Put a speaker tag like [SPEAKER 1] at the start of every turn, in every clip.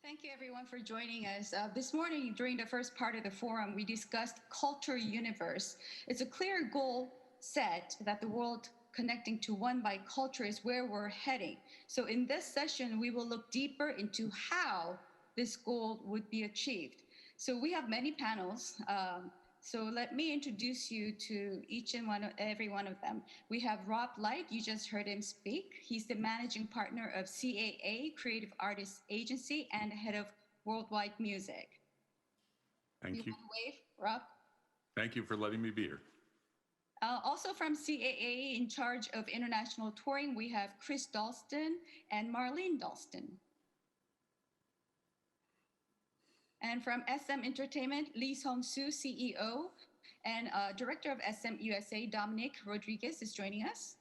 [SPEAKER 1] Thank you, everyone, for joining us. This morning, during the first part of the forum, we discussed culture universe. It's a clear goal set that the world connecting to one by culture is where we're heading. So in this session, we will look deeper into how this goal would be achieved. So we have many panels. So let me introduce you to each and every one of them. We have Rob Light, you just heard him speak. He's the managing partner of CAA, Creative Artists Agency, and head of Worldwide Music.
[SPEAKER 2] Thank you.
[SPEAKER 1] Want to wave, Rob?
[SPEAKER 2] Thank you for letting me be here.
[SPEAKER 1] Also from CAA, in charge of international touring, we have Chris Dalston and Marlene Dalston. And from SM Entertainment, Lee Song-soo, CEO, and Director of SM USA, Dominic Rodriguez, is joining us.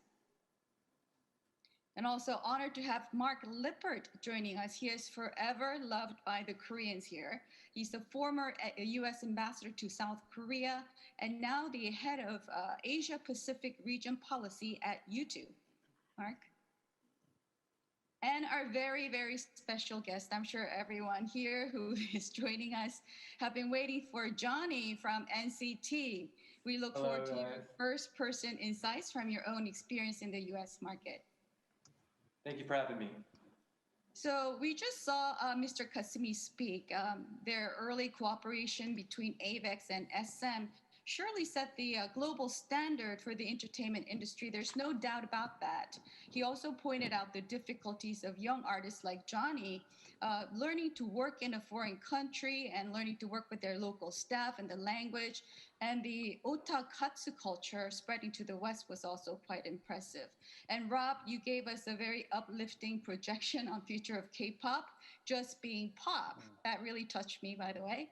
[SPEAKER 1] And also honored to have Mark Lippert joining us. He is forever loved by the Koreans here. He's the former US ambassador to South Korea, and now the head of Asia Pacific Region Policy at U2. Mark? And our very, very special guest, I'm sure everyone here who is joining us have been waiting for Johnny from NCT. We look forward to your first-person insights from your own experience in the US market.
[SPEAKER 3] Thank you for having me.
[SPEAKER 1] So we just saw Mr. Kasumi speak. Their early cooperation between AVEX and SM surely set the global standard for the entertainment industry. There's no doubt about that. He also pointed out the difficulties of young artists like Johnny learning to work in a foreign country and learning to work with their local staff and the language. And the otakatsu culture spreading to the West was also quite impressive. And Rob, you gave us a very uplifting projection on future of K-pop just being pop. That really touched me, by the way.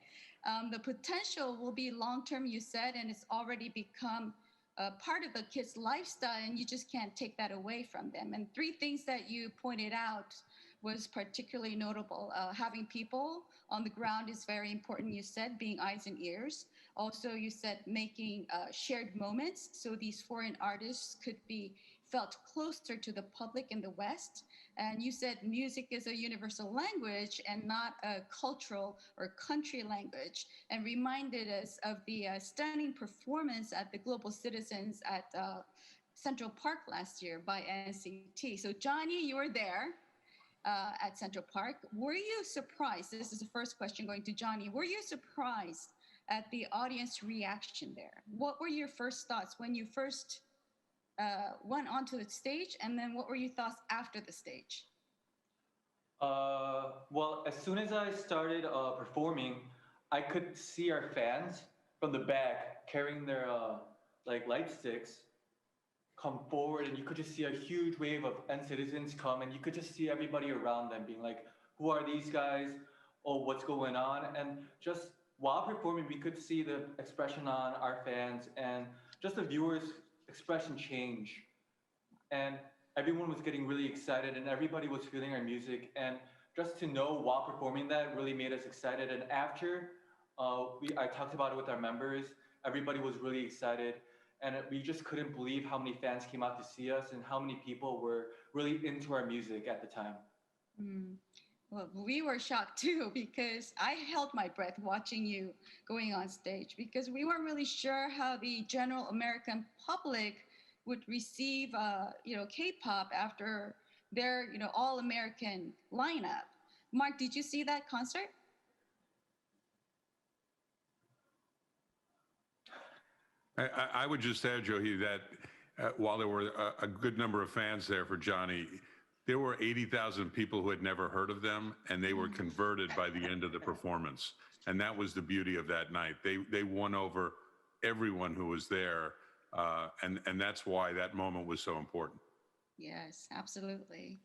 [SPEAKER 1] The potential will be long-term, you said, and it's already become part of the kids' lifestyle, and you just can't take that away from them. And three things that you pointed out was particularly notable. Having people on the ground is very important, you said, being eyes and ears. Also, you said making shared moments, so these foreign artists could be felt closer to the public in the West. And you said music is a universal language and not a cultural or country language, and reminded us of the stunning performance at the Global Citizens at Central Park last year by NCT. So Johnny, you were there at Central Park. Were you surprised? This is the first question going to Johnny. Were you surprised at the audience reaction there? What were your first thoughts when you first went onto the stage, and then what were your thoughts after the stage?
[SPEAKER 3] Well, as soon as I started performing, I could see our fans from the back carrying their like light sticks come forward, and you could just see a huge wave of citizens come, and you could just see everybody around them being like, who are these guys? Oh, what's going on? And just while performing, we could see the expression on our fans and just the viewers' expression change. And everyone was getting really excited, and everybody was feeling our music. And just to know while performing that really made us excited. And after I talked about it with our members, everybody was really excited. And we just couldn't believe how many fans came out to see us and how many people were really into our music at the time.
[SPEAKER 1] Well, we were shocked too, because I held my breath watching you going on stage, because we weren't really sure how the general American public would receive, K-pop after their, all-American lineup. Mark, did you see that concert?
[SPEAKER 2] I would just add, Johi, that while there were a good number of fans there for Johnny, there were 80,000 people who had never heard of them, and they were converted by the end of the performance. And that was the beauty of that night. They won over everyone who was there, and that's why that moment was so important.
[SPEAKER 1] Yes, absolutely.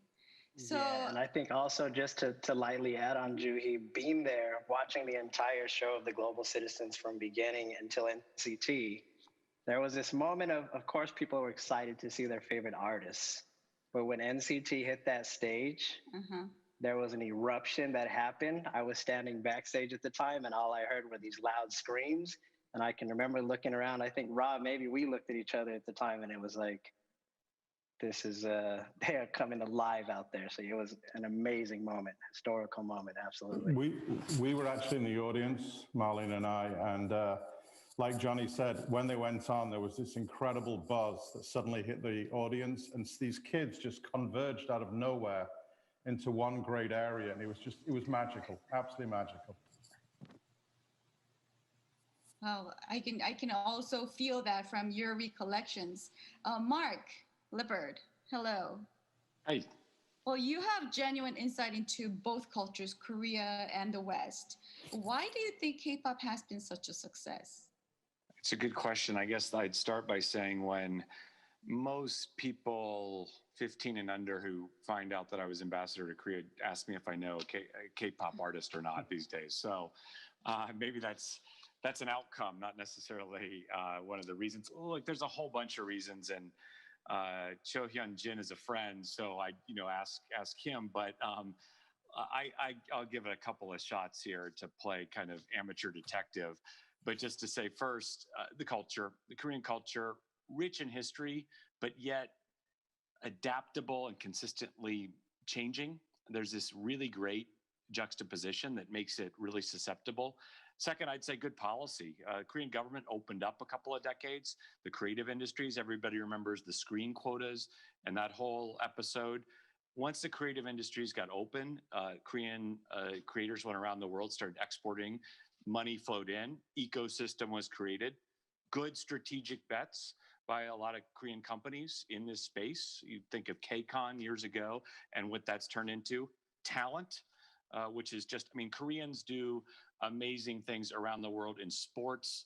[SPEAKER 1] So,
[SPEAKER 4] yeah, and I think also just to lightly add on, Juhi, being there, watching the entire show of the Global Citizens from beginning until NCT, there was this moment of course, people were excited to see their favorite artists. But when NCT hit that stage, there was an eruption that happened. I was standing backstage at the time, and all I heard were these loud screams. And I can remember looking around. I think, Rob, maybe we looked at each other at the time, and it was like, this is they are coming alive out there. So it was an amazing moment, historical moment, absolutely.
[SPEAKER 5] We were actually in the audience, Marlene and I, and like Johnny said, when they went on, there was this incredible buzz that suddenly hit the audience, and these kids just converged out of nowhere into one great area, and it was magical, absolutely magical.
[SPEAKER 1] Oh, I can also feel that from your recollections. Mark Lippard, hello.
[SPEAKER 6] Hi.
[SPEAKER 1] Well, you have genuine insight into both cultures, Korea and the West. Why do you think K-pop has been such a success?
[SPEAKER 6] It's a good question. I guess I'd start by saying when most people 15 and under who find out that I was ambassador to Korea ask me if I know a K-pop artist or not these days. So maybe that's an outcome, not necessarily one of the reasons. Oh, look, there's a whole bunch of reasons, and Cho Hyun Jin is a friend, so I ask him. But I'll give it a couple of shots here to play kind of amateur detective. But just to say first, the Korean culture, rich in history, but yet adaptable and consistently changing. There's this really great juxtaposition that makes it really susceptible. Second, I'd say good policy. Korean government opened up a couple of decades. The creative industries, everybody remembers the screen quotas and that whole episode. Once the creative industries got open, Korean creators went around the world, started exporting, money flowed in, ecosystem was created, good strategic bets by a lot of Korean companies in this space. You think of KCON years ago and what that's turned into. Talent, which is just, I mean, Koreans do amazing things around the world in sports,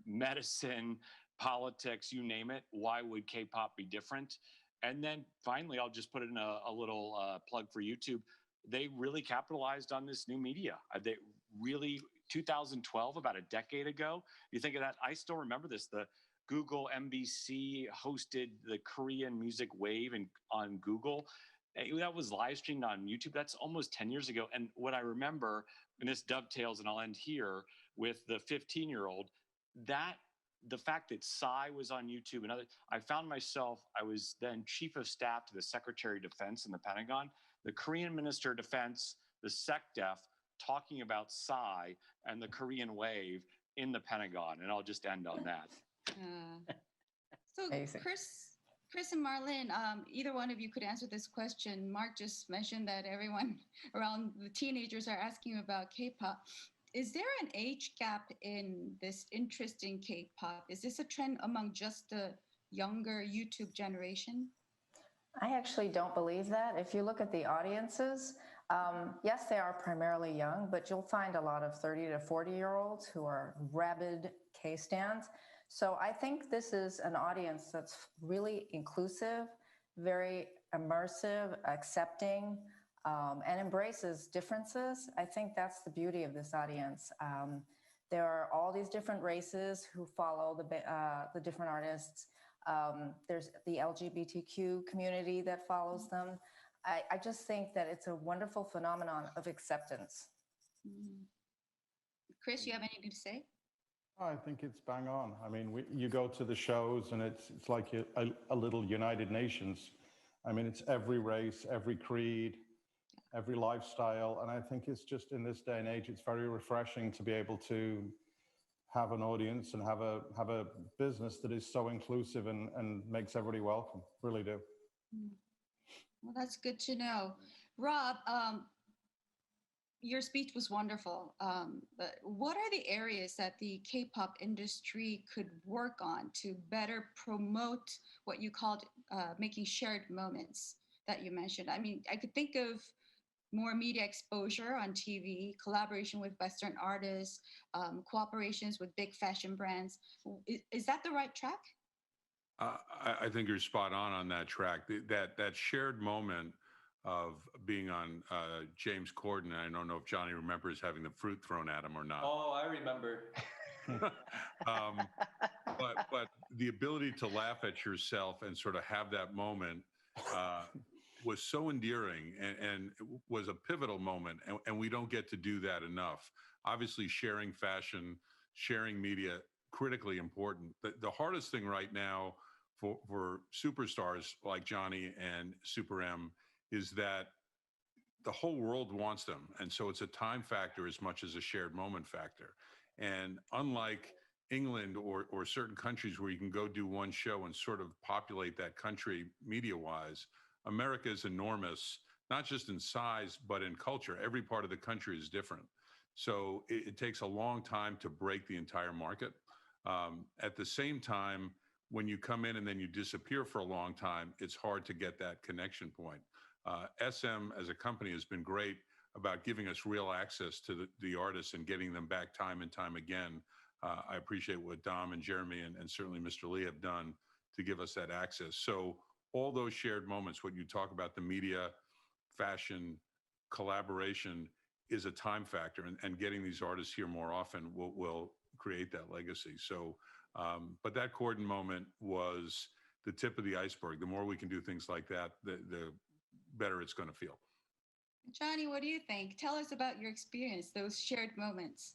[SPEAKER 6] medicine, politics, you name it. Why would K-pop be different? And then finally, I'll just put in a little plug for YouTube. They really capitalized on this new media. They really, 2012, about a decade ago, you think of that, I still remember this, the Google MBC hosted the Korean music wave on Google. That was live streamed on YouTube. That's almost 10 years ago. And what I remember, and this dovetails, and I'll end here with the 15-year-old, that the fact that Psy was on YouTube and other, I found myself, I was then chief of staff to the Secretary of Defense in the Pentagon, the Korean Minister of Defense, the SecDef, talking about Psy and the Korean wave in the Pentagon. And I'll just end on that.
[SPEAKER 1] So Chris and Marlene, either one of you could answer this question. Mark just mentioned that everyone around the teenagers are asking about K-pop. Is there an age gap in this interest in K-pop? Is this a trend among just the younger YouTube generation?
[SPEAKER 7] I actually don't believe that. If you look at the audiences, yes, they are primarily young, but you'll find a lot of 30 to 40-year-olds who are rabid K-stans. So I think this is an audience that's really inclusive, very immersive, accepting, and embraces differences. I think that's the beauty of this audience. There are all these different races who follow the different artists. There's the LGBTQ community that follows them. I just think that it's a wonderful phenomenon of acceptance.
[SPEAKER 1] Chris, you have anything to say?
[SPEAKER 5] I think it's bang on. I mean, you go to the shows and it's like a little United Nations. I mean, it's every race, every creed, every lifestyle. And I think it's just in this day and age, it's very refreshing to be able to have an audience and have a business that is so inclusive and makes everybody welcome. Really do.
[SPEAKER 1] Well, that's good to know. Rob, your speech was wonderful. But what are the areas that the K-pop industry could work on to better promote what you called making shared moments that you mentioned? I mean, I could think of more media exposure on TV, collaboration with Western artists, cooperations with big fashion brands. Is that the right track?
[SPEAKER 2] I think you're spot on that track. That shared moment of being on James Corden. I don't know if Johnny remembers having the fruit thrown at him or not.
[SPEAKER 3] Oh, I remember.
[SPEAKER 2] But the ability to laugh at yourself and sort of have that moment was so endearing and was a pivotal moment. And we don't get to do that enough. Obviously, sharing fashion, sharing media, critically important. The hardest thing right now for superstars like Johnny and Super M is that the whole world wants them. And so it's a time factor as much as a shared moment factor. And unlike England or certain countries where you can go do one show and sort of populate that country media-wise, America is enormous, not just in size, but in culture. Every part of the country is different. So it takes a long time to break the entire market. At the same time, when you come in and then you disappear for a long time, it's hard to get that connection point. SM as a company has been great about giving us real access to the artists and getting them back time and time again. I appreciate what Dom and Jeremy and certainly Mr. Lee have done to give us that access. So all those shared moments, what you talk about, the media, fashion, collaboration is a time factor, and getting these artists here more often will create that legacy. So, but that Corden moment was the tip of the iceberg. The more we can do things like that, the better it's going to feel.
[SPEAKER 1] Johnny, what do you think? Tell us about your experience, those shared moments.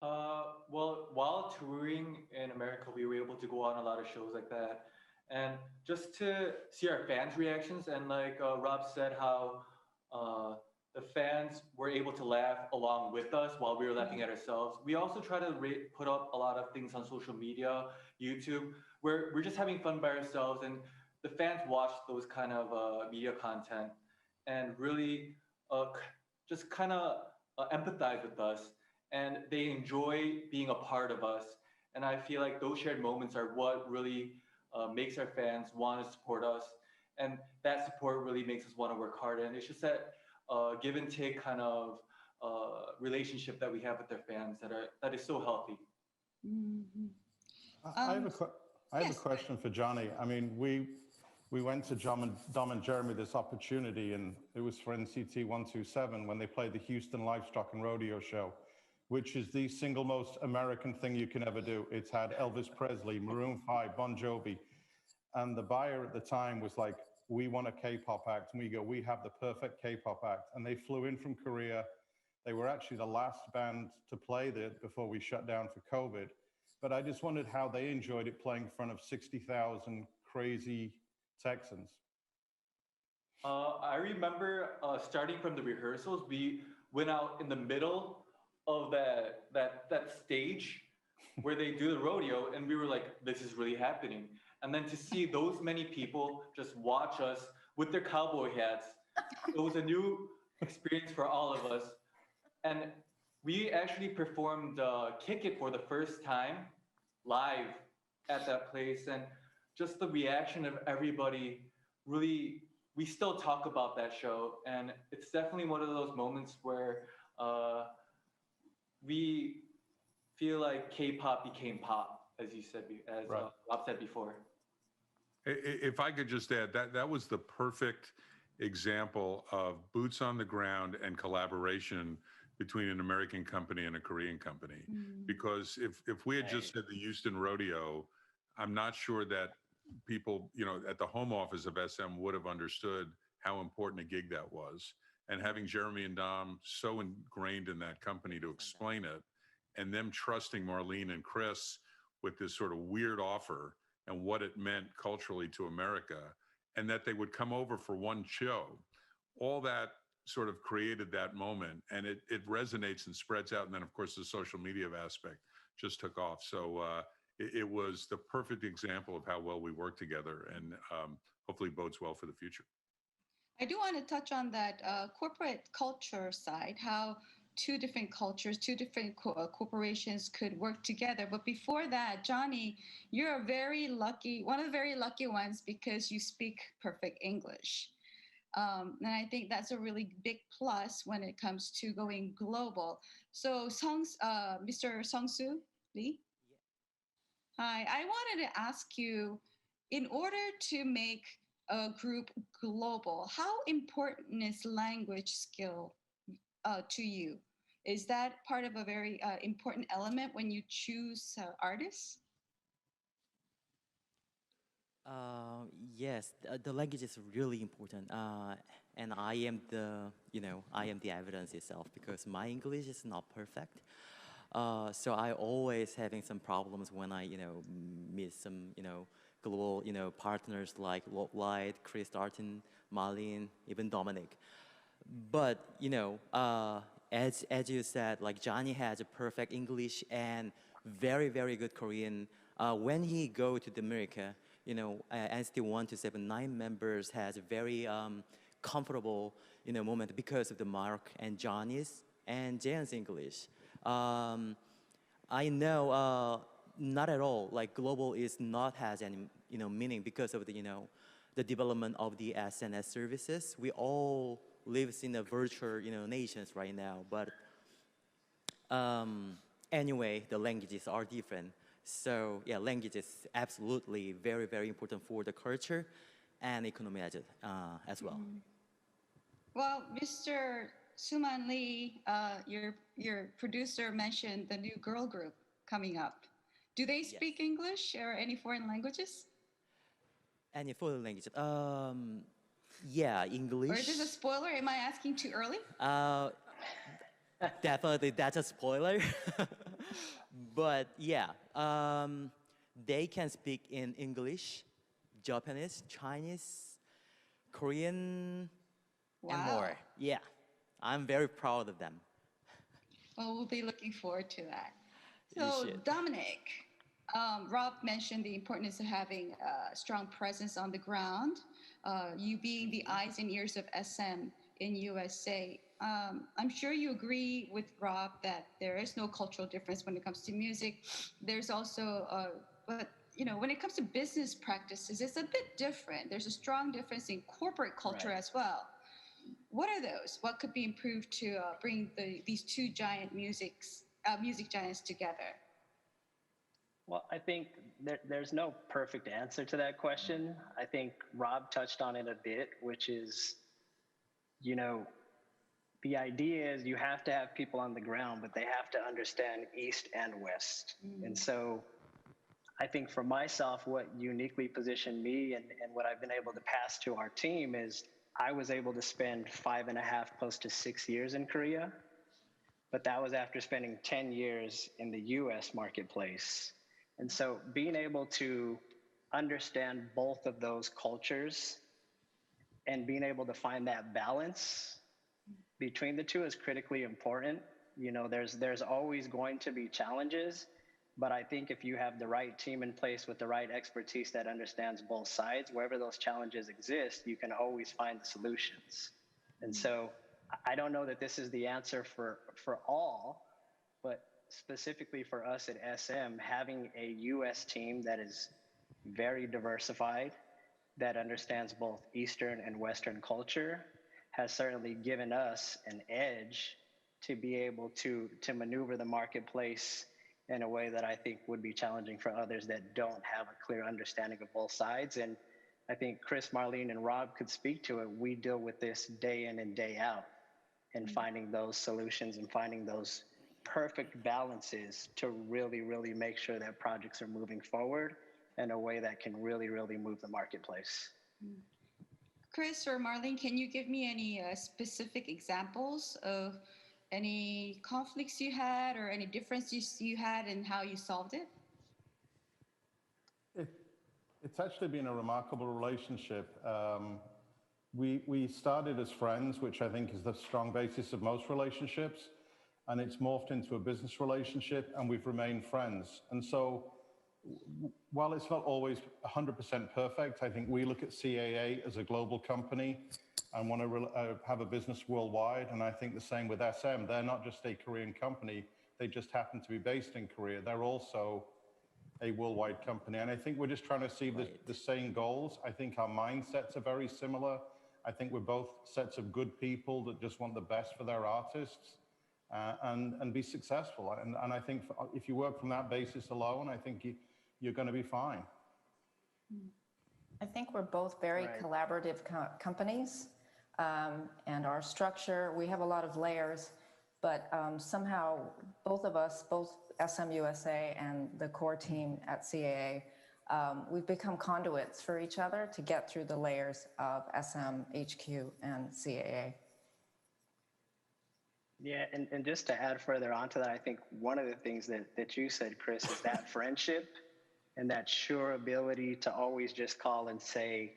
[SPEAKER 3] Well, while touring in America, we were able to go on a lot of shows like that. And just to see our fans' reactions, and like Rob said, how the fans were able to laugh along with us while we were laughing at ourselves. We also try to put up a lot of things on social media, YouTube, where we're just having fun by ourselves, and the fans watch those kind of media content and really just kind of empathize with us, and they enjoy being a part of us. And I feel like those shared moments are what really makes our fans want to support us, and that support really makes us want to work harder. And it's just that give and take kind of relationship that we have with their fans that is so healthy.
[SPEAKER 1] Mm-hmm.
[SPEAKER 5] I have a question for Johnny. I mean, we went to Dom and Jeremy this opportunity, and it was for NCT 127 when they played the Houston Livestock and Rodeo Show, which is the single most American thing you can ever do. It's had Elvis Presley, Maroon 5, Bon Jovi, and the buyer at the time was like, we want a K-pop act. And we go, we have the perfect K-pop act. And they flew in from Korea. They were actually the last band to play there before we shut down for COVID. But I just wondered how they enjoyed it playing in front of 60,000 crazy Texans.
[SPEAKER 3] I remember starting from the rehearsals, we went out in the middle of that stage where they do the rodeo, and we were like, this is really happening. And then to see those many people just watch us with their cowboy hats, it was a new experience for all of us. And we actually performed Kick It for the first time live at that place. And just the reaction of everybody, really, we still talk about that show. And it's definitely one of those moments where we feel like K-pop became pop, as you said, as
[SPEAKER 5] Right.
[SPEAKER 3] Rob said before.
[SPEAKER 2] If I could just add, that was the perfect example of boots on the ground and collaboration between an American company and a Korean company. Because if we had just said the Houston Rodeo, I'm not sure that people, at the home office of SM would have understood how important a gig that was. And having Jeremy and Dom so ingrained in that company to explain it, and them trusting Marlene and Chris with this sort of weird offer and what it meant culturally to America, and that they would come over for one show, all that sort of created that moment, and it resonates and spreads out. And then, of course, the social media aspect just took off. So it was the perfect example of how well we work together, and hopefully bodes well for the future.
[SPEAKER 1] I do want to touch on that corporate culture side, how two different cultures, two different corporations could work together. But before that, Johnny, you're one of the very lucky ones because you speak perfect English. And I think that's a really big plus when it comes to going global. So Mr. Sung-soo Lee? Hi, I wanted to ask you, in order to make a group global, how important is language skill to you? Is that part of a very important element when you choose artists?
[SPEAKER 8] Yes, the language is really important, and I am the evidence itself because my English is not perfect. So I always having some problems when I, meet some, global, partners like Roplaid, Chris Darton, Marlene, even Dominic. But, as you said, like Johnny has a perfect English and very, very good Korean. When he go to the America, NCT 127 members has a very comfortable, moment because of the Mark and Johnny's and Jan's English. I know not at all, like global is not has any, meaning because of the, the development of the SNS services. We all live in a virtual, nations right now, but anyway, the languages are different. So yeah, language is absolutely very, very important for the culture and economy as well.
[SPEAKER 1] Well, Mr. Suman Lee, your producer mentioned the new girl group coming up. Do they speak English or any foreign languages?
[SPEAKER 8] Any foreign languages? Yeah, English.
[SPEAKER 1] Or is this a spoiler? Am I asking too early?
[SPEAKER 8] Definitely, that's a spoiler. But yeah, they can speak in English, Japanese, Chinese, Korean, and more. Yeah, I'm very proud of them.
[SPEAKER 1] Well, we'll be looking forward to that. So, Dominic, Rob mentioned the importance of having a strong presence on the ground, you being the eyes and ears of SM in USA. I'm sure you agree with Rob that there is no cultural difference when it comes to music. There's also, but when it comes to business practices, it's a bit different. There's a strong difference in corporate culture as well. What are those? What could be improved to bring these two giant music giants together?
[SPEAKER 4] Well, I think there's no perfect answer to that question. I think Rob touched on it a bit, which is, the idea is you have to have people on the ground, but they have to understand East and West. And so I think for myself, what uniquely positioned me and what I've been able to pass to our team is I was able to spend 5.5, close to 6 years in Korea, but that was after spending 10 years in the US marketplace. And so being able to understand both of those cultures and being able to find that balance between the two is critically important. There's always going to be challenges, but I think if you have the right team in place with the right expertise that understands both sides, wherever those challenges exist, you can always find the solutions. And so I don't know that this is the answer for all, but specifically for us at SM, having a US team that is very diversified, that understands both Eastern and Western culture, has certainly given us an edge to be able to maneuver the marketplace in a way that I think would be challenging for others that don't have a clear understanding of both sides. And I think Chris, Marlene, and Rob could speak to it. We deal with this day in and day out and finding those solutions and finding those perfect balances to really, really make sure that projects are moving forward in a way that can really, really move the marketplace.
[SPEAKER 1] Chris or Marlene, can you give me any specific examples of any conflicts you had or any differences you had in how you solved it?
[SPEAKER 5] It's actually been a remarkable relationship. We started as friends, which I think is the strong basis of most relationships, and it's morphed into a business relationship, and we've remained friends. And so while it's not always 100% perfect, I think we look at CAA as a global company and want to have a business worldwide. And I think the same with SM. They're not just a Korean company. They just happen to be based in Korea. They're also a worldwide company. And I think we're just trying to see the same goals. I think our mindsets are very similar. I think we're both sets of good people that just want the best for their artists and be successful. And I think if you work from that basis alone, I think you're going to be fine.
[SPEAKER 7] I think we're both very collaborative companies, and our structure, we have a lot of layers, but somehow both of us, both SM USA and the core team at CAA, we've become conduits for each other to get through the layers of SM, HQ, and CAA.
[SPEAKER 4] Yeah, and just to add further onto that, I think one of the things that you said, Chris, is that friendship and that sure ability to always just call and say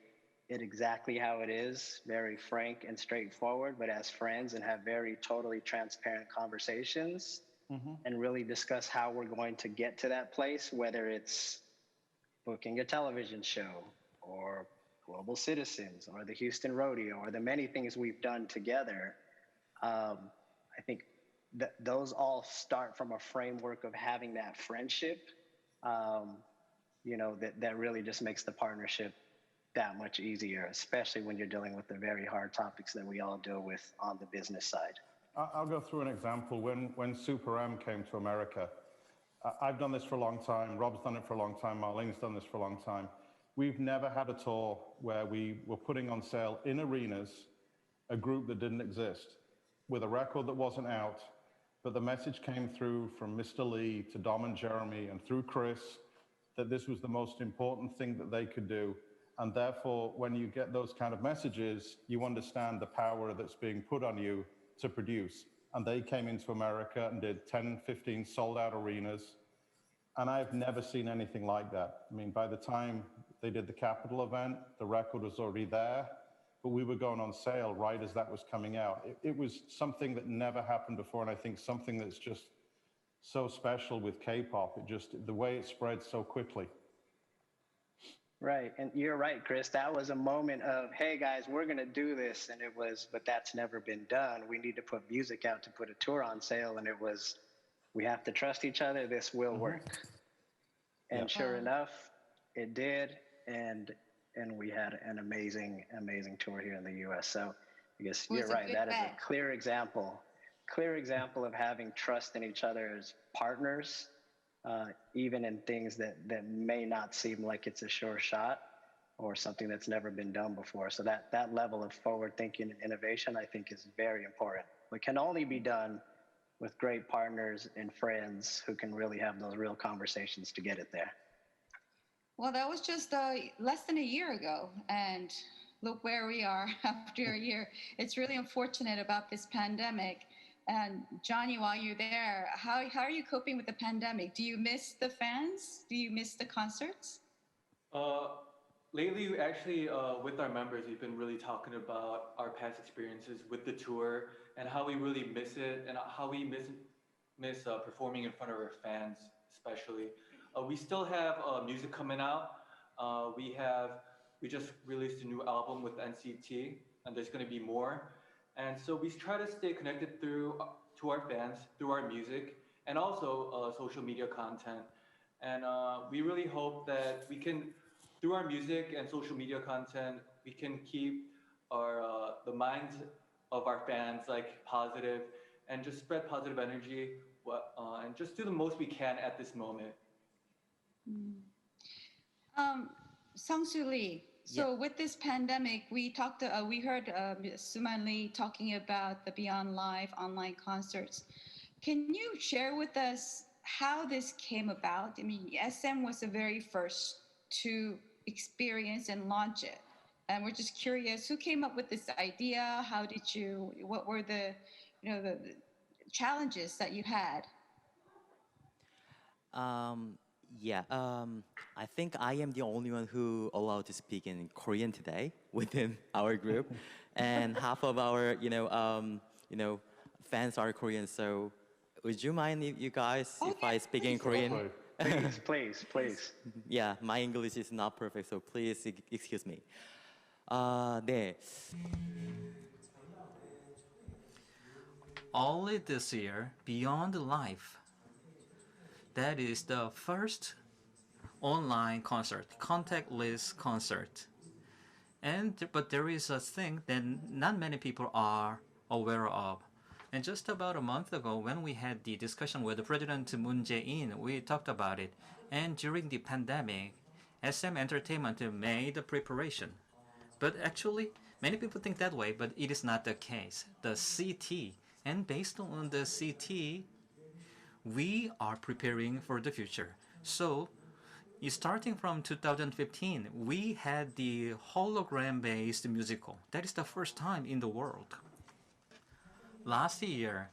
[SPEAKER 4] it exactly how it is, very frank and straightforward, but as friends, and have very totally transparent conversations and really discuss how we're going to get to that place, whether it's booking a television show or Global Citizens or the Houston Rodeo or the many things we've done together. I think that those all start from a framework of having that friendship, you know, that really just makes the partnership that much easier, especially when you're dealing with the very hard topics that we all deal with on the business side.
[SPEAKER 5] I'll go through an example. When Super M came to America, I've done this for a long time. Rob's done it for a long time. Marlene's done this for a long time. We've never had a tour where we were putting on sale in arenas a group that didn't exist, with a record that wasn't out, but the message came through from Mr. Lee to Dom and Jeremy and through Chris that this was the most important thing that they could do. And therefore, when you get those kind of messages, you understand the power that's being put on you to produce. And they came into America and did 10, 15 sold out arenas. And I've never seen anything like that. I mean, by the time they did the Capitol event, the record was already there, but we were going on sale right as that was coming out. It was something that never happened before. And I think something that's just so special with K-pop, the way it spread so quickly.
[SPEAKER 4] Right, and you're right, Chris. That was a moment of, hey guys, we're gonna do this, and it was, but that's never been done. We need to put music out to put a tour on sale, and it was, we have to trust each other. This will work. And sure enough, it did, and we had an amazing tour here in the U.S. So I guess you're right. That is a clear example of having trust in each other as partners. Even in things that may not seem like it's a sure shot or something that's never been done before. So that level of forward thinking and innovation, I think, is very important. It can only be done with great partners and friends who can really have those real conversations to get it there.
[SPEAKER 1] Well, that was just less than a year ago. And look where we are after a year. It's really unfortunate about this pandemic. And Johnny, while you're there, how are you coping with the pandemic? Do you miss the fans? Do you miss the concerts?
[SPEAKER 3] Lately, actually, with our members, we've been really talking about our past experiences with the tour and how we really miss it and how we miss performing in front of our fans, especially. We still have music coming out. We just released a new album with NCT, and there's going to be more. And so we try to stay connected to our fans through our music and also social media content. And we really hope that we can, through our music and social media content, we can keep the minds of our fans positive and just spread positive energy and just do the most we can at this moment.
[SPEAKER 1] Sang-Soo Lee. So with this pandemic, we heard Suman Lee talking about the Beyond Live online concerts. Can you share with us how this came about? I mean, SM was the very first to experience and launch it. And we're just curious, who came up with this idea? What were the challenges that you had?
[SPEAKER 8] I think I am the only one who allowed to speak in Korean today within our group, and half of our fans are Korean. So, would you mind if you guys if I speak in Korean?
[SPEAKER 4] Please.
[SPEAKER 8] Yeah, my English is not perfect, so please excuse me. 네.
[SPEAKER 9] Only this year, Beyond Life. That is the first online concert, contactless concert. But there is a thing that not many people are aware of. And just about a month ago, when we had the discussion with President Moon Jae-in, we talked about it. And during the pandemic, SM Entertainment made the preparation. But actually, many people think that way, but it is not the case. The CT, and based on the CT, we are preparing for the future. So, starting from 2015, we had the hologram-based musical. That is the first time in the world. Last year,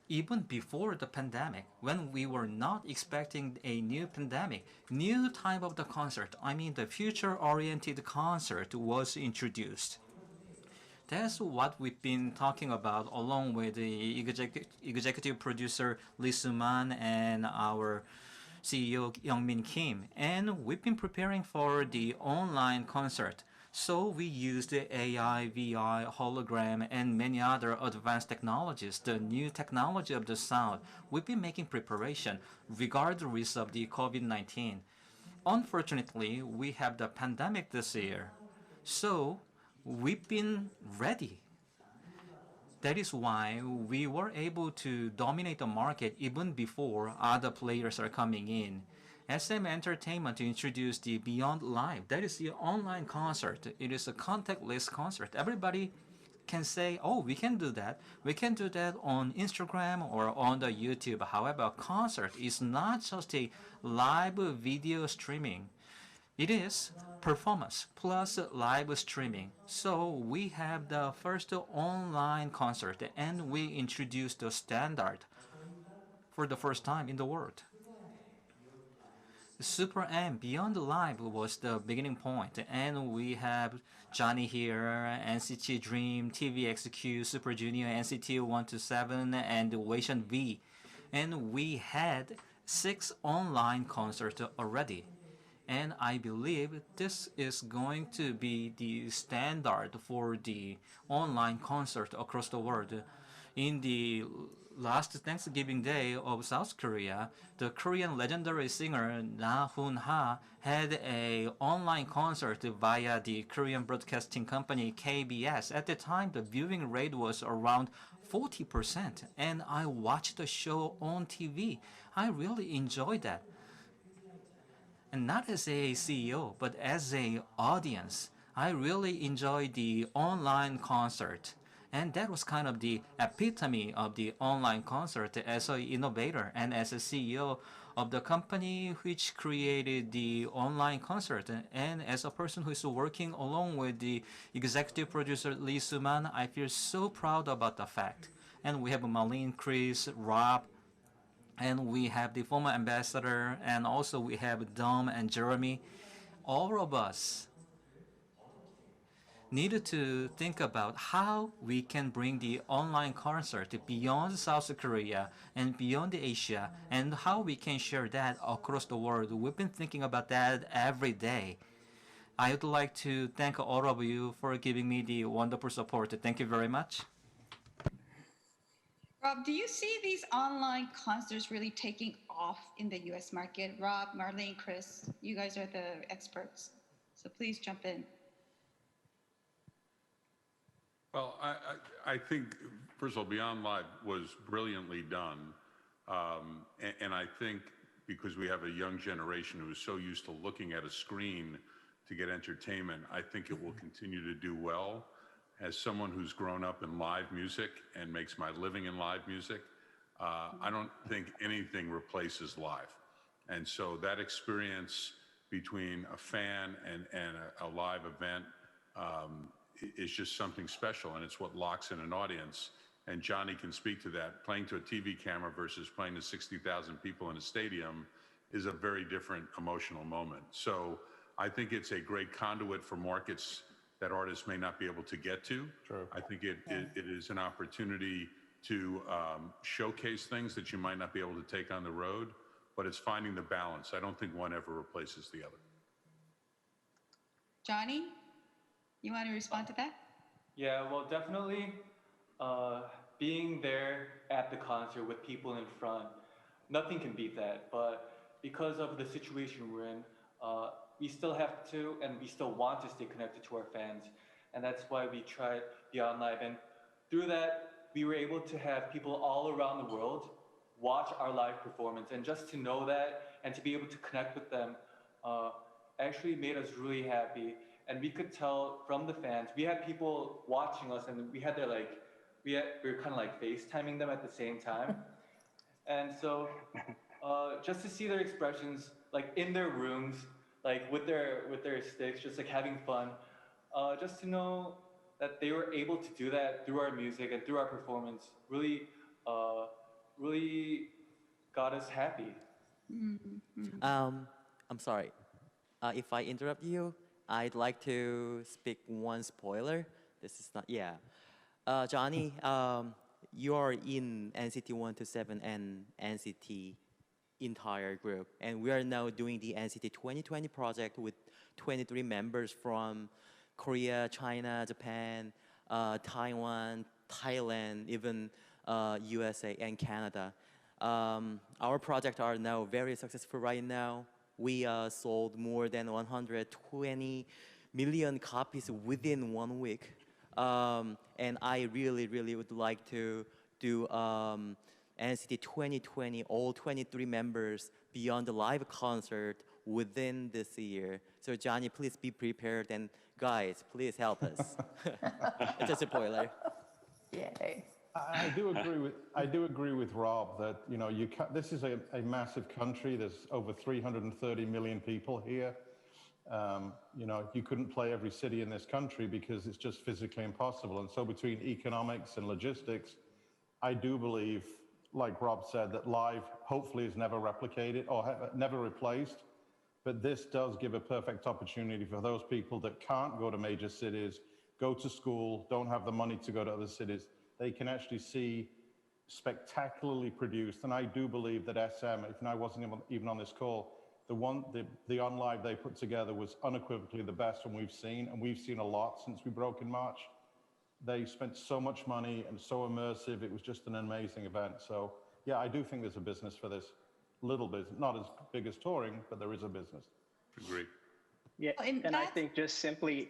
[SPEAKER 9] even before the pandemic, when we were not expecting a new pandemic, new type of the concert, I mean the future-oriented concert was introduced. That's what we've been talking about along with the executive producer Lee Soo-man and our CEO Youngmin Kim. And we've been preparing for the online concert. So we used the AI, VR, hologram, and many other advanced technologies, the new technology of the sound. We've been making preparation regardless of the COVID-19. Unfortunately, we have the pandemic this year. So we've been ready. That is why we were able to dominate the market even before other players are coming in. SM Entertainment introduced the Beyond Live. That is the online concert. It is a contactless concert. Everybody can say, oh, we can do that. We can do that on Instagram or on the YouTube. However, a concert is not just a live video streaming. It is performance plus live streaming. So we have the first online concert and we introduced the standard for the first time in the world. Super M Beyond Live was the beginning point, and we have Johnny here, NCT Dream, TVXQ, Super Junior, NCT 127, and Wation V. And we had 6 online concerts already. And I believe this is going to be the standard for the online concert across the world. In the last Thanksgiving Day of South Korea, the Korean legendary singer Na Hoon-ha had an online concert via the Korean broadcasting company KBS. At the time, the viewing rate was around 40%, and I watched the show on TV. I really enjoyed that. And not as a CEO, but as an audience, I really enjoyed the online concert. And that was kind of the epitome of the online concert as an innovator and as a CEO of the company which created the online concert. And as a person who is working along with the executive producer Lee Soo-man, I feel so proud about the fact. And we have Marlene, Chris, Rob, and we have the former ambassador, and also we have Dom and Jeremy. All of us needed to think about how we can bring the online concert beyond South Korea and beyond Asia, and how we can share that across the world. We've been thinking about that every day. I would like to thank all of you for giving me the wonderful support. Thank you very much.
[SPEAKER 1] Rob, do you see these online concerts really taking off in the US market? Rob, Marlene, Chris, you guys are the experts, so please jump in.
[SPEAKER 2] Well, I think, first of all, Beyond Live was brilliantly done. And I think because we have a young generation who is so used to looking at a screen to get entertainment, I think it will continue to do well. As someone who's grown up in live music and makes my living in live music, I don't think anything replaces live. And so that experience between a fan and a live event is just something special, and it's what locks in an audience. And Johnny can speak to that. Playing to a TV camera versus playing to 60,000 people in a stadium is a very different emotional moment. So I think it's a great conduit for markets that artists may not be able to get to.
[SPEAKER 5] True.
[SPEAKER 2] I think it is an opportunity to showcase things that you might not be able to take on the road, but it's finding the balance. I don't think one ever replaces the other.
[SPEAKER 1] Johnny, you want to respond to that?
[SPEAKER 3] Yeah, well, definitely being there at the concert with people in front, nothing can beat that. But because of the situation we're in, we still have to, and we still want to stay connected to our fans. And that's why we tried Beyond Live. And through that, we were able to have people all around the world watch our live performance. And just to know that and to be able to connect with them actually made us really happy. And we could tell from the fans, we had people watching us, and we had their we were kind of like FaceTiming them at the same time. And so just to see their expressions, like in their rooms, like with their sticks, just like having fun, just to know that they were able to do that through our music and through our performance really really got us happy.
[SPEAKER 8] I'm sorry. If I interrupt you, I'd like to speak one spoiler. This is not, yeah. Johnny, you are in NCT 127 and NCT entire group. And we are now doing the NCT 2020 project with 23 members from Korea, China, Japan, Taiwan, Thailand, even USA and Canada. Our projects are now very successful right now. We sold more than 120 million copies within 1 week. And I really, really would like to do NCT 2020, all 23 members beyond the live concert within this year. So Johnny, please be prepared, and guys, please help us. It's a spoiler.
[SPEAKER 7] Yay.
[SPEAKER 5] I do agree with Rob that this is a massive country. There's over 330 million people here. You couldn't play every city in this country because it's just physically impossible. And so between economics and logistics, I do believe, like Rob said, that live hopefully is never replicated or never replaced. But this does give a perfect opportunity for those people that can't go to major cities, go to school, don't have the money to go to other cities. They can actually see spectacularly produced. And I do believe that SM, if I wasn't even on this call, the on live they put together was unequivocally the best one we've seen. And we've seen a lot since we broke in March. They spent so much money and so immersive. It was just an amazing event. So yeah, I do think there's a business for this. Little business, not as big as touring, but there is a business.
[SPEAKER 2] Agree.
[SPEAKER 4] Yeah, and I think just simply,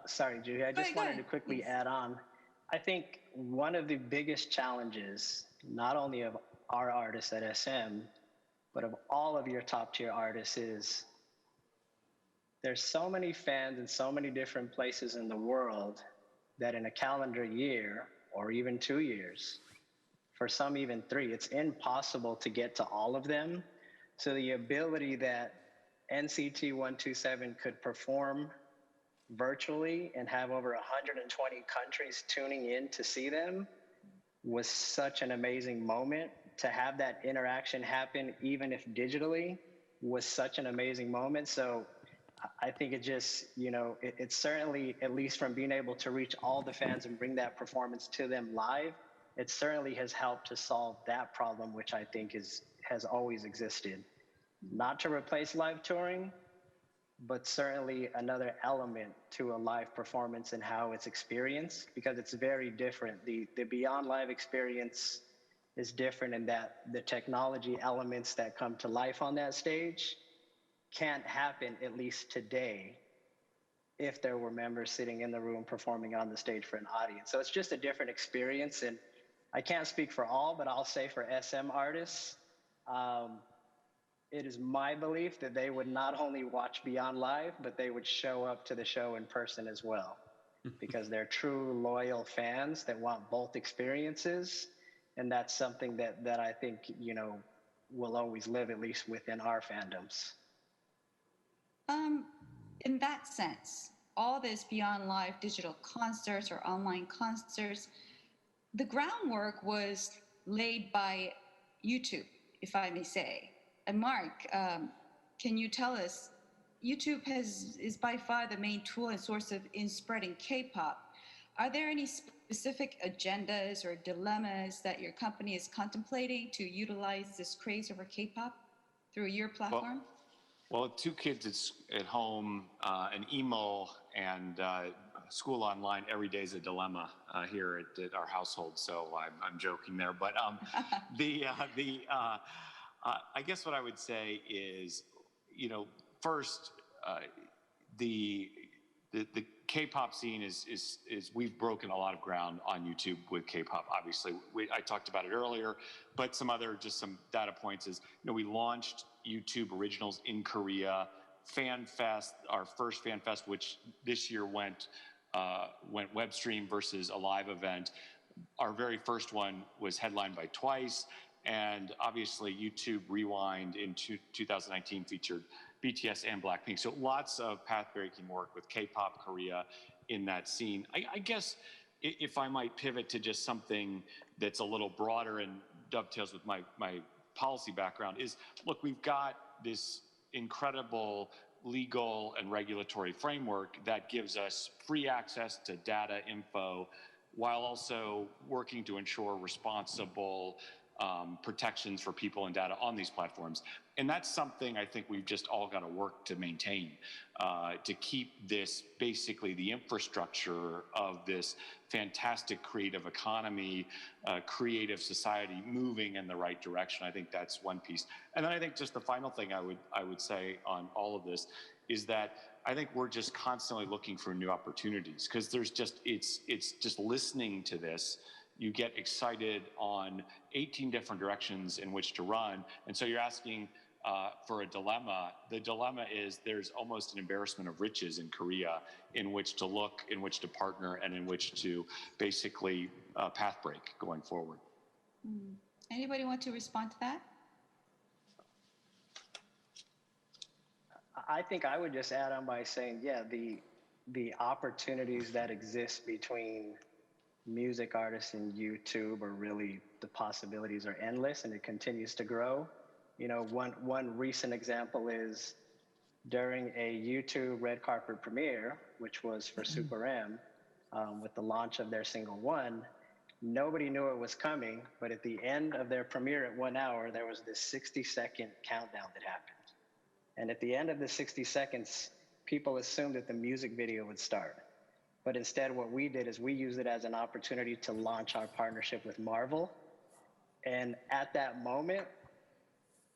[SPEAKER 4] sorry, Julie, I just wanted to quickly add on. I think one of the biggest challenges, not only of our artists at SM, but of all of your top tier artists is there's so many fans in so many different places in the world that in a calendar year or even 2 years, for some even 3, it's impossible to get to all of them. So the ability that NCT 127 could perform virtually and have over 120 countries tuning in to see them was such an amazing moment. To have that interaction happen, even if digitally, was such an amazing moment. So I think it just, it's certainly, at least from being able to reach all the fans and bring that performance to them live, it certainly has helped to solve that problem, which I think has always existed. Not to replace live touring, but certainly another element to a live performance and how it's experienced, because it's very different. The Beyond Live experience is different in that the technology elements that come to life on that stage can't happen, at least today, if there were members sitting in the room performing on the stage for an audience. So it's just a different experience. And I can't speak for all, but I'll say for SM artists, it is my belief that they would not only watch Beyond Live, but they would show up to the show in person as well, because they're true loyal fans that want both experiences. And that's something that I think, will always live, at least within our fandoms.
[SPEAKER 1] In that sense, all this Beyond Live digital concerts or online concerts, the groundwork was laid by YouTube, if I may say. And Mark, can you tell us, YouTube is by far the main tool and source in spreading K-pop. Are there any specific agendas or dilemmas that your company is contemplating to utilize this craze over K-pop through your platform?
[SPEAKER 6] Well, 2 kids at home, an emo, and school online every day is a dilemma here at our household. So I'm joking there, but I guess what I would say is, first, the K-pop scene is we've broken a lot of ground on YouTube with K-pop. Obviously, I talked about it earlier, but some data points is, we launched YouTube Originals in Korea, Fan Fest, our first Fan Fest, which this year went web stream versus a live event. Our very first one was headlined by Twice, and obviously YouTube Rewind in 2019 featured BTS and Blackpink. So lots of path-breaking work with K-pop Korea in that scene. I guess if I might pivot to just something that's a little broader and dovetails with my policy background, is look, we've got this incredible legal and regulatory framework that gives us free access to data info while also working to ensure responsible protections for people and data on these platforms. And that's something I think we've just all got to work to maintain, to keep this basically the infrastructure of this fantastic creative economy, creative society moving in the right direction. I think that's one piece. And then I think just the final thing I would say on all of this is that I think we're just constantly looking for new opportunities, because there's just, it's just listening to this, you get excited on 18 different directions in which to run. And so you're asking for a dilemma. The dilemma is there's almost an embarrassment of riches in Korea in which to look, in which to partner, and in which to basically path break going forward.
[SPEAKER 1] Anybody want to respond to that?
[SPEAKER 4] I think I would just add on by saying, yeah, the opportunities that exist between music artists and YouTube are really, the possibilities are endless, and it continues to grow. You know, one recent example is during a YouTube red carpet premiere, which was for Super M, with the launch of their single One, nobody knew it was coming, but at the end of their premiere at 1 hour, there was this 60-second countdown that happened. And at the end of the 60 seconds, people assumed that the music video would start. But instead, what we did is we used it as an opportunity to launch our partnership with Marvel. And at that moment,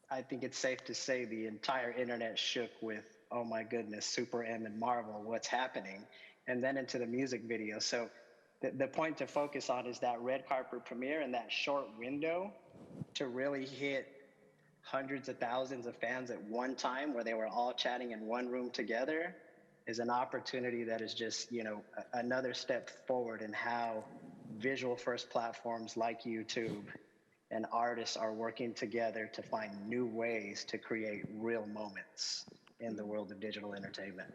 [SPEAKER 4] I think it's safe to say the entire internet shook with, oh my goodness, Super M and Marvel, what's happening? And then into the music video. So the point to focus on is that red carpet premiere and that short window to really hit hundreds of thousands of fans at one time, where they were all chatting in one room together, is an opportunity that is just, you know, another step forward in how visual first platforms like YouTube and artists are working together to find new ways to create real moments in the world of digital entertainment.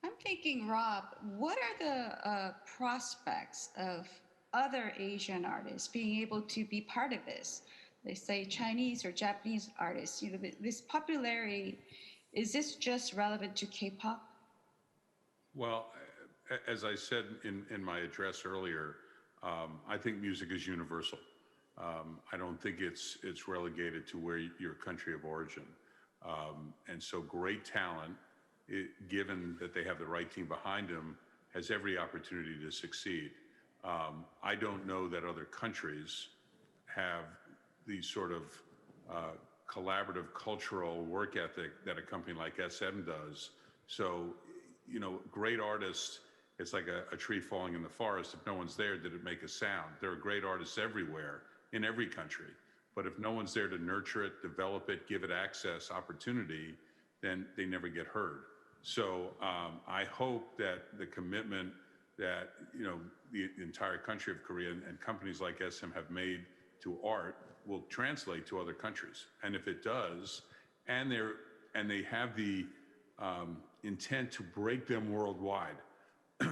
[SPEAKER 1] I'm thinking, Rob, what are the prospects of other Asian artists being able to be part of this? They say Chinese or Japanese artists, you know, this popularity, is this just relevant to K-pop?
[SPEAKER 2] Well, as I said in my address earlier, I think music is universal. I don't think it's relegated to where your country of origin. And so great talent, given that they have the right team behind them, has every opportunity to succeed. I don't know that other countries have the sort of collaborative cultural work ethic that a company like SM does. So, you know, great artists, it's like a tree falling in the forest. If no one's there, did it make a sound? There are great artists everywhere, in every country. But if no one's there to nurture it, develop it, give it access, opportunity, then they never get heard. So I hope that the commitment that, you know, the entire country of Korea and companies like SM have made to art will translate to other countries. And if it does, and they have the intent to break them worldwide,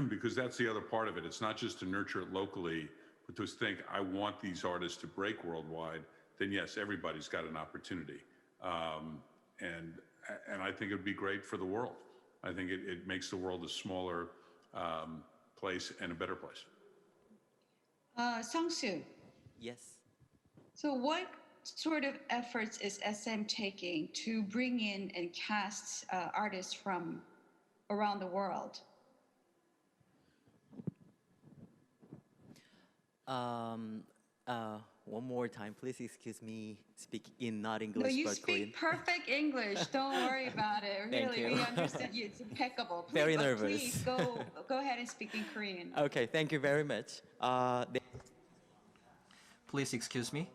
[SPEAKER 2] because that's the other part of it. It's not just to nurture it locally, but to think, I want these artists to break worldwide, then yes, everybody's got an opportunity. And I think it'd be great for the world. I think it makes the world a smaller place and a better place.
[SPEAKER 1] Sung-soo.
[SPEAKER 8] Yes.
[SPEAKER 1] So what sort of efforts is SM taking to bring in and cast artists from around the world?
[SPEAKER 8] One more time, please excuse me. Speak in not English,
[SPEAKER 1] No, you
[SPEAKER 8] but
[SPEAKER 1] speak
[SPEAKER 8] Korean.
[SPEAKER 1] perfect English. Don't worry about it.
[SPEAKER 8] Thank
[SPEAKER 1] Really,
[SPEAKER 8] you.
[SPEAKER 1] we understand you. It's impeccable. Please,
[SPEAKER 8] Very
[SPEAKER 1] but
[SPEAKER 8] nervous.
[SPEAKER 1] Please go ahead and speak in Korean.
[SPEAKER 8] Okay, thank you very much.
[SPEAKER 9] Please excuse me.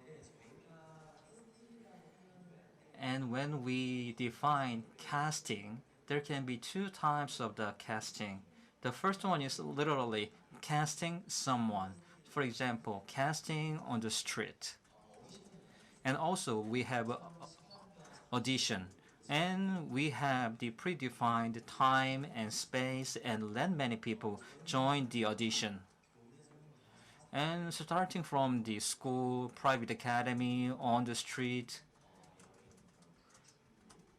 [SPEAKER 9] And when we define casting, there can be two types of the casting. The first one is literally casting someone. For example, casting on the street. And also we have audition. And we have the predefined time and space and let many people join the audition. And starting from the school, private academy, on the street,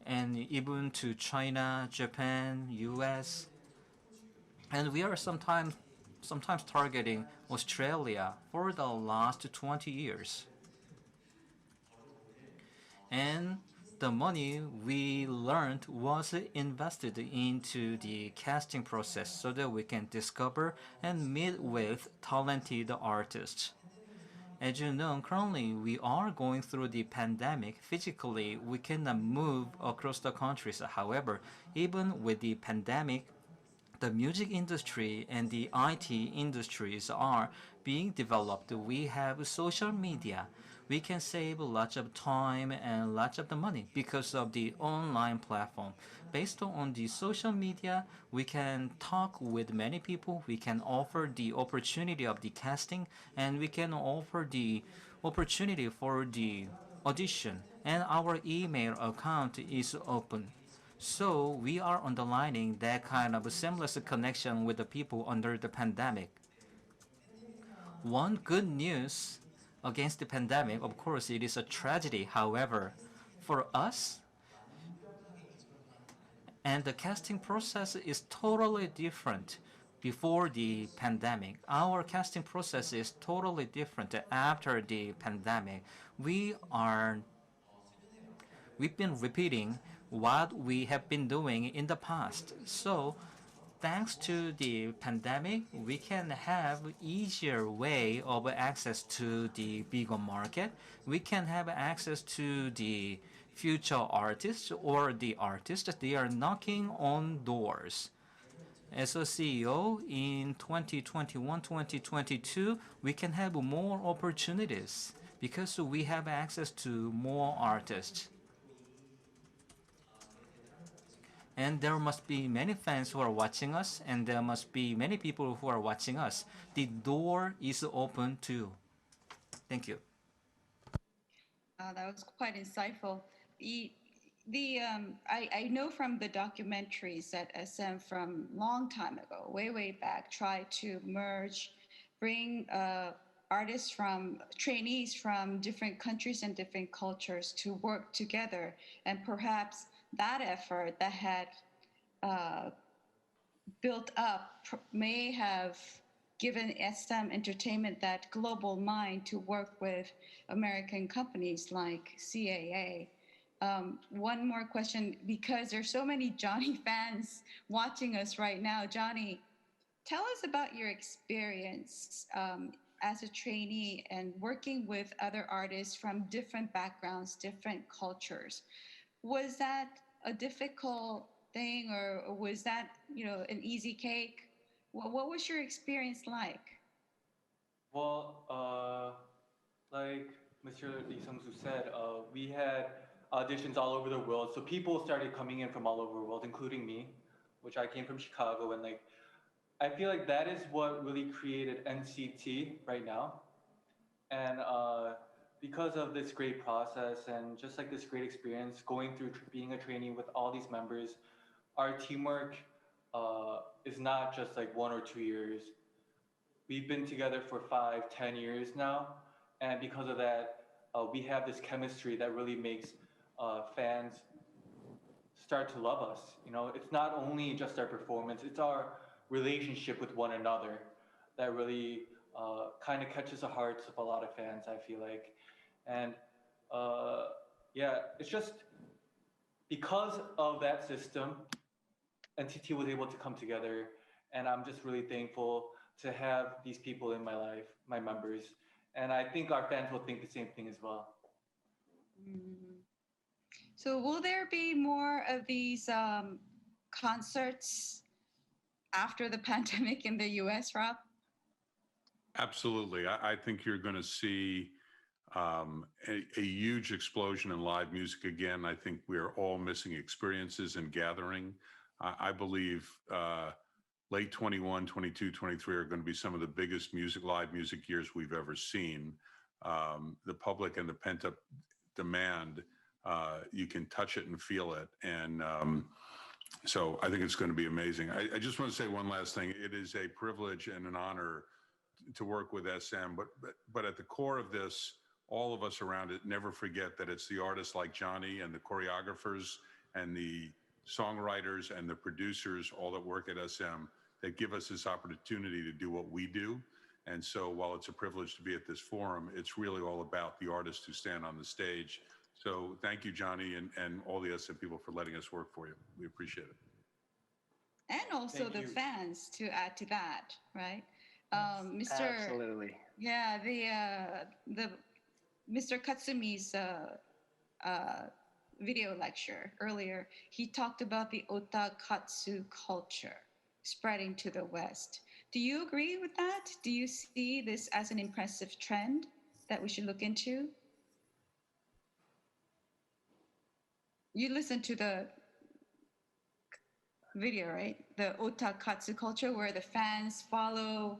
[SPEAKER 9] and even to China, Japan, US. And we are sometimes targeting Australia for the last 20 years. And the money we learned was invested into the casting process so that we can discover and meet with talented artists. As you know, currently we are going through the pandemic. Physically, we cannot move across the countries. However, even with the pandemic, the music industry and the IT industries are being developed. We have social media. We can save lots of time and lots of the money because of the online platform. Based on the social media, we can talk with many people. We can offer the opportunity of the casting, and we can offer the opportunity for the audition. And our email account is open. So we are underlining that kind of a seamless connection with the people under the pandemic. One good news against the pandemic, of course, it is a tragedy. However, for us, and the casting process is totally different before the pandemic. Our casting process is totally different after the pandemic. We've been repeating what we have been doing in the past. So thanks to the pandemic, we can have easier way of access to the bigger market. We can have access to the future artists or the artists. They are knocking on doors. As a CEO in 2021, 2022, we can have more opportunities because we have access to more artists. And there must be many fans who are watching us, and there must be many people who are watching us. The door is open too. Thank you.
[SPEAKER 1] That was quite insightful. I know from the documentaries that SM from long time ago, way back, tried to bring artists trainees from different countries and different cultures to work together, and perhaps that effort that had built up may have given SM Entertainment that global mind to work with American companies like CAA. One more question, because there's so many Johnny fans watching us right now. Johnny, tell us about your experience as a trainee and working with other artists from different backgrounds, different cultures. Was that a difficult thing, or was that, an easy cake? What was your experience like?
[SPEAKER 3] Well, like Mr. Lee Sung-soo said, we had auditions all over the world. So people started coming in from all over the world, including me, which I came from Chicago. And I feel like that is what really created NCT right now. And because of this great process and just like this great experience going through being a trainee with all these members, our teamwork is not just like 1 or 2 years. We've been together for 5, 10 years now. And because of that, we have this chemistry that really makes fans start to love us. It's not only just our performance, it's our relationship with one another that really kind of catches the hearts of a lot of fans, I feel like. And yeah, it's just because of that system, NCT was able to come together, and I'm just really thankful to have these people in my life, my members. And I think our fans will think the same thing as well.
[SPEAKER 1] Mm-hmm. So will there be more of these concerts after the pandemic in the US, Rob?
[SPEAKER 2] Absolutely. I think you're going to see a huge explosion in live music again. I think we're all missing experiences and gathering. I believe late 21, 22, 23 are going to be some of the biggest live music years we've ever seen. The public and the pent-up demand, you can touch it and feel it. And so I think it's going to be amazing. I just want to say one last thing. It is a privilege and an honor to work with SM. But at the core of this, all of us around it never forget that it's the artists like Johnny and the choreographers and the songwriters and the producers, all that work at SM, that give us this opportunity to do what we do. And so while it's a privilege to be at this forum, it's really all about the artists who stand on the stage. So thank you, Johnny, and all the SM people for letting us work for you. We appreciate it.
[SPEAKER 1] And also the fans, to add to that, right? Mr.
[SPEAKER 4] Absolutely.
[SPEAKER 1] Yeah, the Mr. Katsumi's video lecture earlier, he talked about the otakatsu culture spreading to the West. Do you agree with that? Do you see this as an impressive trend that we should look into? You listened to the video, right? The otakatsu culture, where the fans follow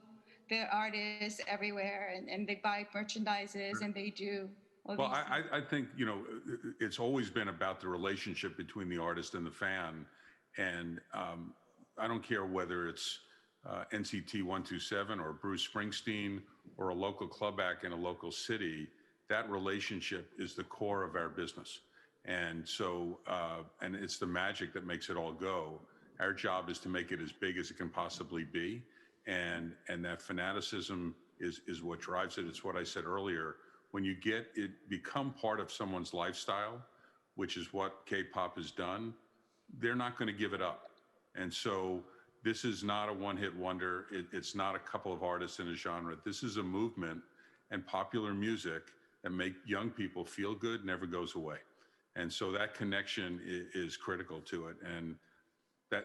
[SPEAKER 1] their artists everywhere and they buy merchandises and they do all
[SPEAKER 2] Well,
[SPEAKER 1] these
[SPEAKER 2] I think, you know, it's always been about the relationship between the artist and the fan. And I don't care whether it's NCT 127 or Bruce Springsteen or a local club act in a local city, that relationship is the core of our business. And so, and it's the magic that makes it all go. Our job is to make it as big as it can possibly be. And that fanaticism is what drives it. It's what I said earlier. When you get it become part of someone's lifestyle, which is what K-pop has done, they're not going to give it up. And so this is not a one-hit wonder. It's not a couple of artists in a genre. This is a movement, and popular music that make young people feel good never goes away. And so that connection is critical to it. And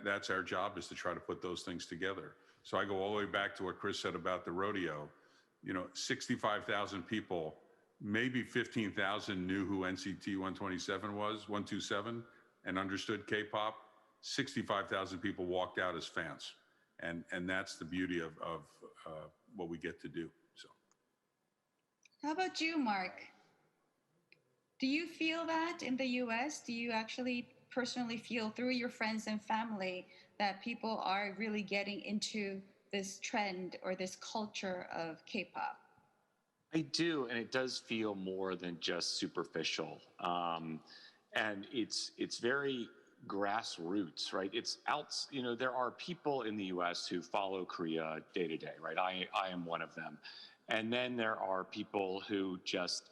[SPEAKER 2] that's our job, is to try to put those things together. So I go all the way back to what Chris said about the rodeo. You know, 65,000 people, maybe 15,000 knew who NCT 127, and understood K-pop. 65,000 people walked out as fans. And that's the beauty of what we get to do. So.
[SPEAKER 1] How about you, Mark? Do you feel that in the US? Do you actually personally feel through your friends and family that people are really getting into this trend or this culture of K-pop?
[SPEAKER 6] I do, and it does feel more than just superficial. And it's very grassroots, right? It's out, you know, there are people in the US who follow Korea day to day, right? I am one of them. And then there are people who just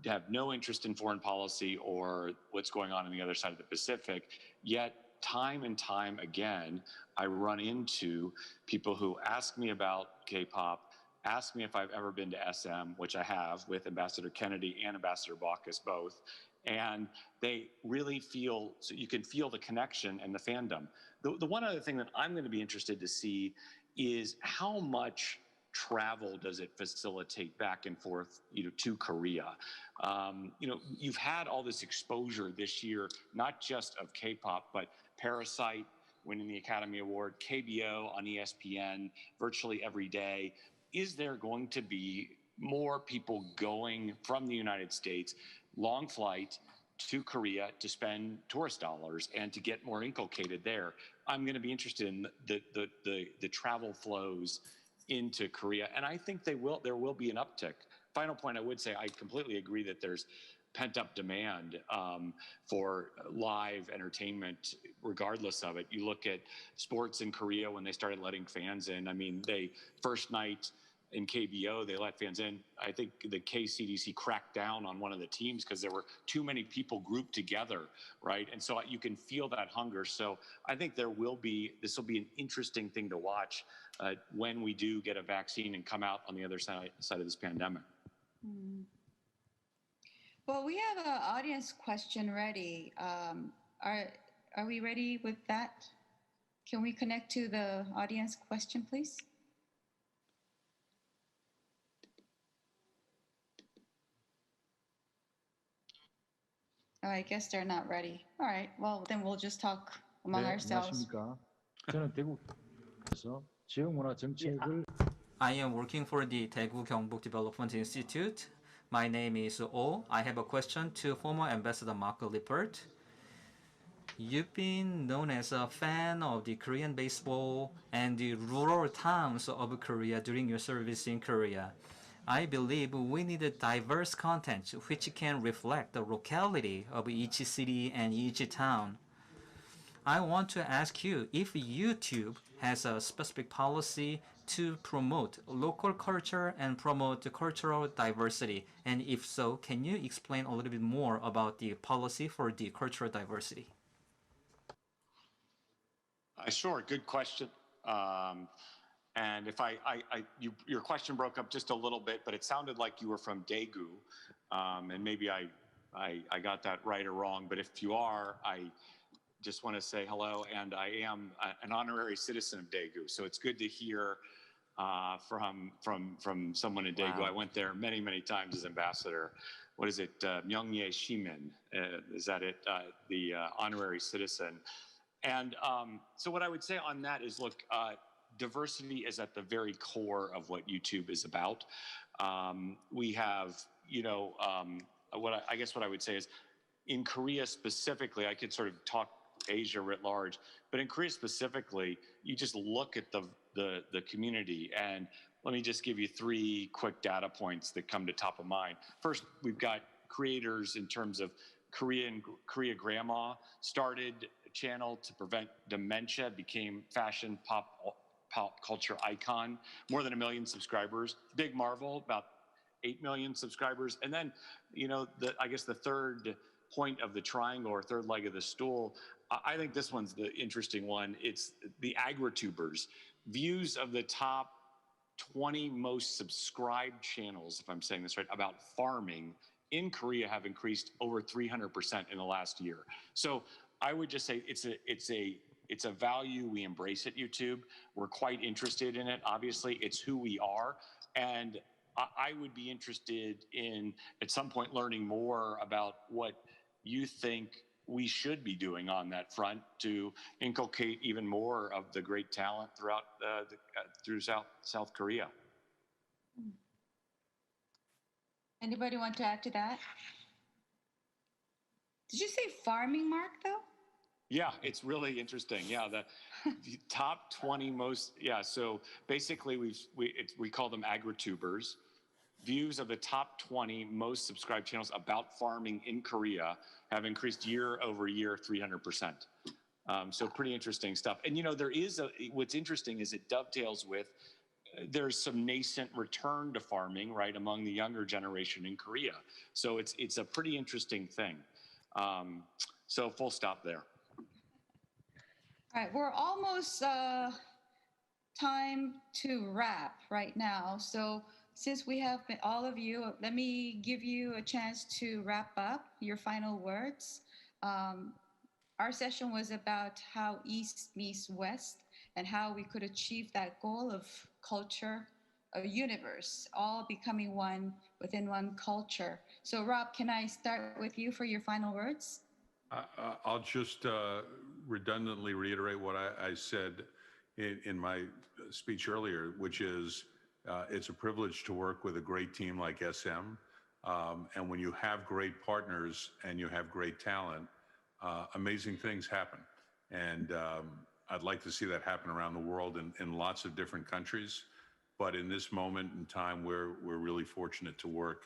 [SPEAKER 6] have no interest in foreign policy or what's going on the other side of the Pacific, yet time and time again, I run into people who ask me about K-pop, ask me if I've ever been to SM, which I have with Ambassador Kennedy and Ambassador Baucus both. And they really feel, so you can feel the connection and the fandom. The one other thing that I'm going to be interested to see is how much travel does it facilitate back and forth, you know, to Korea? You know, you've had all this exposure this year, not just of K-pop, but Parasite winning the Academy Award, KBO on ESPN virtually every day. Is there going to be more people going from the United States, long flight, to Korea to spend tourist dollars and to get more inculcated there? I'm going to be interested in the travel flows into Korea, and I think there will be an uptick. Final point, I would say I completely agree that there's pent-up demand for live entertainment, regardless of it. You look at sports in Korea when they started letting fans in. I mean, first night in KBO, they let fans in. I think the KCDC cracked down on one of the teams because there were too many people grouped together, right? And so you can feel that hunger. So I think this will be an interesting thing to watch when we do get a vaccine and come out on the other side of this pandemic.
[SPEAKER 1] Well, we have an audience question ready. Are we ready with that? Can we connect to the audience question, please? Oh, I guess they're not ready. All right, well, then we'll just talk among ourselves.
[SPEAKER 10] 안녕하십니까. 저는 대구에서 지역문화 정책을
[SPEAKER 9] I am working for the Daegu Gyeongbuk Development Institute. My name is Oh. I have a question to former Ambassador Makripert. You've been known as a fan of the Korean baseball and the rural towns of Korea during your service in Korea. I believe we need a diverse content which can reflect the locality of each city and each town. I want to ask you if YouTube has a specific policy to promote local culture and promote cultural diversity. And if so, can you explain a little bit more about the policy for the cultural diversity?
[SPEAKER 6] Sure, good question. And if your question broke up just a little bit, but it sounded like you were from Daegu, and maybe I got that right or wrong. But if you are, I just want to say hello, and I am an honorary citizen of Daegu, so it's good to hear from someone in Daegu.
[SPEAKER 9] Wow.
[SPEAKER 6] I went there many times as ambassador. What is it? Myeongye Shimin, is that it? The honorary citizen. And so what I would say on that is, look, diversity is at the very core of what YouTube is about. We have, I guess what I would say is, in Korea specifically, I could sort of talk Asia writ large, but in Korea specifically, you just look at the community, and let me just give you 3 quick data points that come to top of mind. First, we've got creators in terms of Korea Grandma started a channel to prevent dementia, became fashion pop culture icon, more than 1 million subscribers. Big Marvel, about 8 million subscribers. And then, I guess the third point of the triangle, or third leg of the stool, I think this one's the interesting one. It's the agritubers. Views of the top 20 most subscribed channels, if I'm saying this right, about farming in Korea have increased over 300% in the last year. So I would just say it's a value we embrace at YouTube. We're quite interested in it. Obviously, it's who we are. And I would be interested in, at some point, learning more about what you think we should be doing on that front to inculcate even more of the great talent through South Korea.
[SPEAKER 1] Anybody want to add to that? Did you say farming, Mark, though?
[SPEAKER 6] Yeah, it's really interesting. Yeah, the top 20 most, so basically we call them agritubers. Views of the top 20 most subscribed channels about farming in Korea have increased year over year 300%. So pretty interesting stuff. And what's interesting is it dovetails with, there's some nascent return to farming, right, among the younger generation in Korea. So it's a pretty interesting thing. So full stop there.
[SPEAKER 1] All right, we're almost time to wrap right now. So since we have all of you, let me give you a chance to wrap up your final words. Our session was about how East meets West and how we could achieve that goal of culture, a universe, all becoming one within one culture. So Rob, can I start with you for your final words?
[SPEAKER 2] I'll just redundantly reiterate what I said in my speech earlier, which is it's a privilege to work with a great team like SM. And when you have great partners and you have great talent, amazing things happen. And I'd like to see that happen around the world in lots of different countries. But in this moment in time, we're really fortunate to work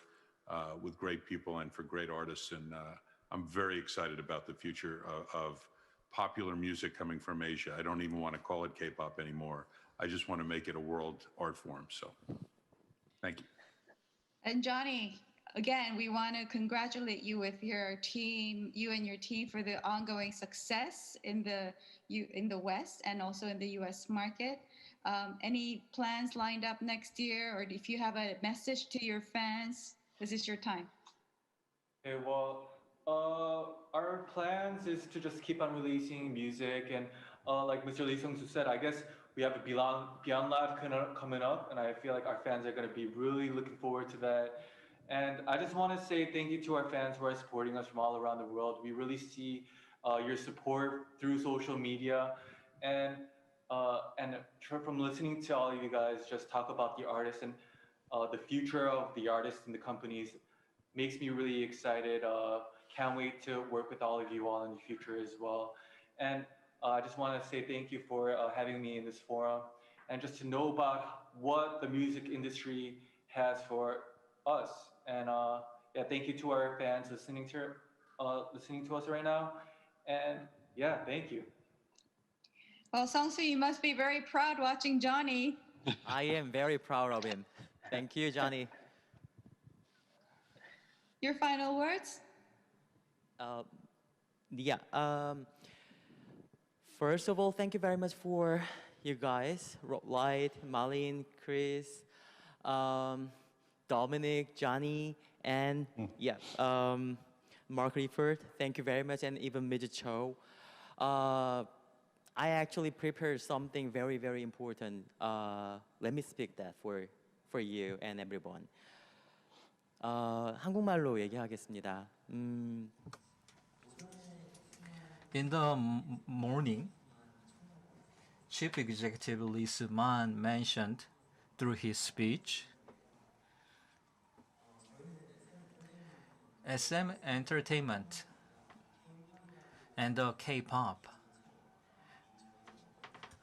[SPEAKER 2] with great people and for great artists. And I'm very excited about the future of popular music coming from Asia. I don't even want to call it K-pop anymore. I just want to make it a world art form. So thank you. And
[SPEAKER 1] Johnny, again, we want to congratulate you with your team, you and your team, for the ongoing success in the West and also in the US market. Any plans lined up next year, or if you have a message to your fans, this is your time.
[SPEAKER 3] Okay, well, our plans is to just keep on releasing music, and like Mr. Lee Sung-soo said, I guess we have a Beyond Live coming up, and I feel like our fans are going to be really looking forward to that. And I just want to say thank you to our fans who are supporting us from all around the world. We really see your support through social media, and from listening to all of you guys just talk about the artists and the future of the artists and the companies. makes me really excited. Can't wait to work with all of you all in the future as well. And I just want to say thank you for having me in this forum and just to know about what the music industry has for us. And yeah, thank you to our fans listening to us right now. And yeah, thank you.
[SPEAKER 1] Well, Song-soo, you must be very proud watching Johnny.
[SPEAKER 8] I am very proud of him. Thank you, Johnny.
[SPEAKER 1] Your final words?
[SPEAKER 8] Yeah. First of all, thank you very much for you guys, Roplight, Malin, Chris, Dominic, Johnny, and yeah, Makriford. Thank you very much, and even Midget Cho. I actually prepared something very, very important. Let me speak that for you and everyone. 한국말로 얘기하겠습니다.
[SPEAKER 9] In the morning, Chief Executive Lee Soo-man mentioned through his speech, SM Entertainment and the K-pop,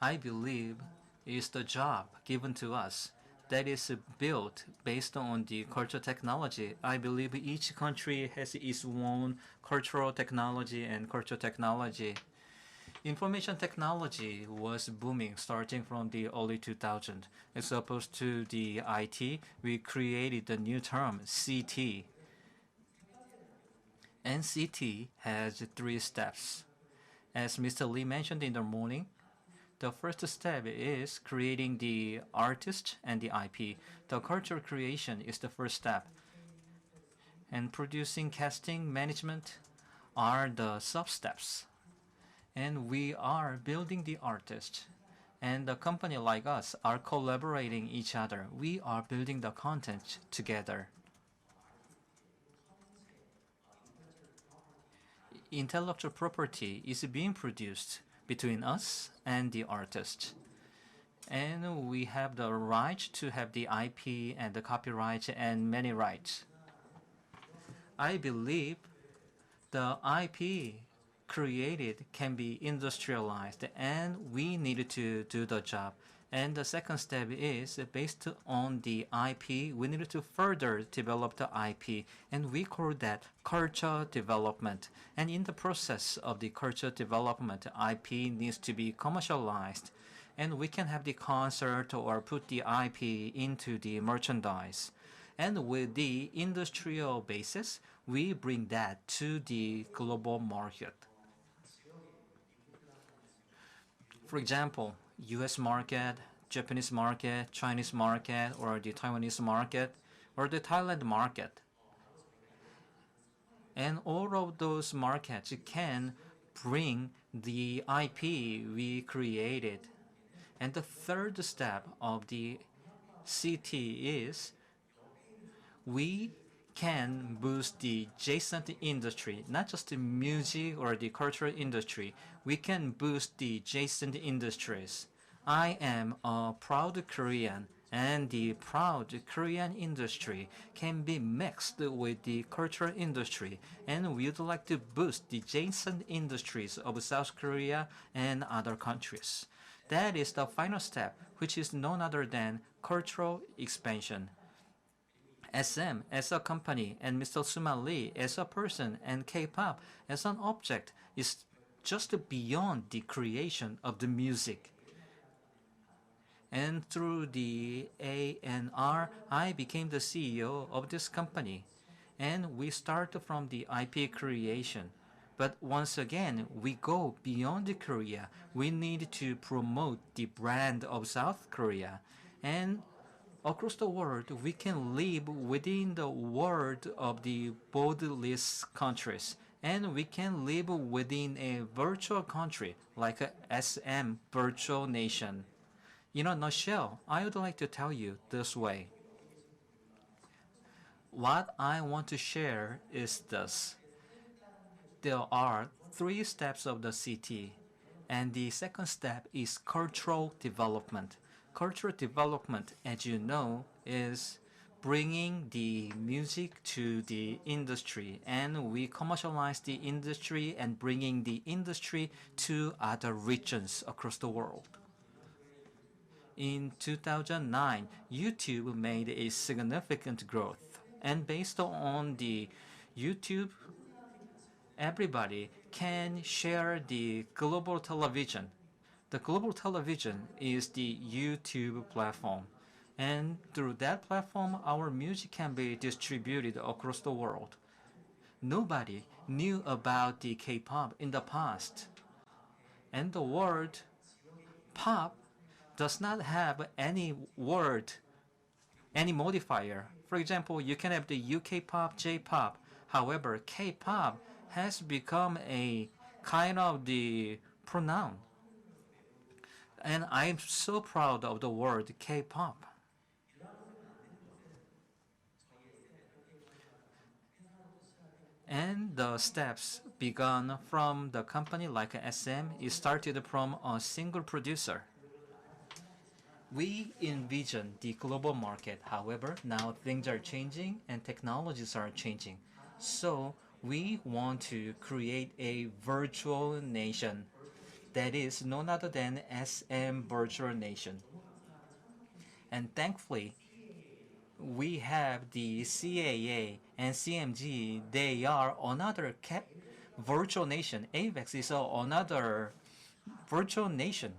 [SPEAKER 9] I believe, is the job given to us that is built based on the cultural technology. I believe each country has its own cultural technology and cultural technology. Information technology was booming starting from the early 2000s. As opposed to the IT, we created the new term, CT. And CT has 3 steps. As Mr. Lee mentioned in the morning, the first step is creating the artist and the IP. The cultural creation is the first step. And producing, casting, management are the sub-steps. And we are building the artist. And a company like us are collaborating each other. We are building the content together. Intellectual property is being produced between us and the artist. And we have the right to have the IP and the copyright and many rights. I believe the IP created can be industrialized, and we need to do the job. And the second step is based on the IP, we need to further develop the IP, and we call that culture development. And in the process of the culture development, IP needs to be commercialized, and we can have the concert or put the IP into the merchandise. And with the industrial basis, we bring that to the global market. For example, US market, Japanese market, Chinese market, or the Taiwanese market, or the Thailand market. And all of those markets can bring the IP we created. And the third step of the CT is we can boost the adjacent industry, not just the music or the cultural industry. We can boost the adjacent industries. I am a proud Korean, and the proud Korean industry can be mixed with the cultural industry, and we would like to boost the adjacent industries of South Korea and other countries. That is the final step, which is none other than cultural expansion. SM as a company and Mr. Soo-man Lee as a person and K-pop as an object is just beyond the creation of the music. And through the A&R, I became the CEO of this company. And we start from the IP creation. But once again, we go beyond Korea. We need to promote the brand of South Korea. And across the world, we can live within the world of the borderless countries. And we can live within a virtual country like a SM virtual nation. In a nutshell, I would like to tell you this way. What I want to share is this. There are 3 steps of the CT, and the second step is cultural development. Cultural development, as you know, is bringing the music to the industry, and we commercialize the industry and bringing the industry to other regions across the world. In 2009, YouTube made a significant growth, and based on the YouTube, everybody can share the global television. The global television is the YouTube platform, and through that platform, our music can be distributed across the world. Nobody knew about the K-pop in the past, and the word pop does not have any word, any modifier. For example, you can have the UK pop, J-pop. However, K-pop has become a kind of the pronoun. And I'm so proud of the word K-pop. And the steps begun from the company like SM. It started from a single producer. We envision the global market. However, now things are changing and technologies are changing. So we want to create a virtual nation that is none other than SM Virtual Nation. And thankfully, we have the CAA and CMG. They are another virtual nation. AVEX is another virtual nation.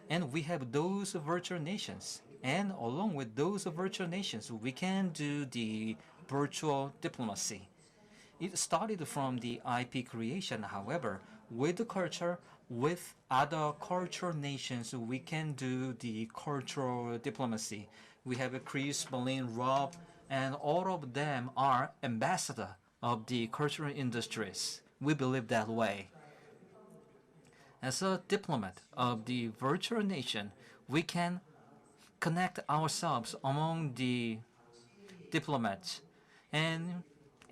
[SPEAKER 9] And we have those virtual nations. And along with those virtual nations, we can do the virtual diplomacy. It started from the IP creation. However, with the culture, with other cultural nations, we can do the cultural diplomacy. We have Chris, Berlin, Rob, and all of them are ambassador of the cultural industries. We believe that way. As a diplomat of the virtual nation, we can connect ourselves among the diplomats, and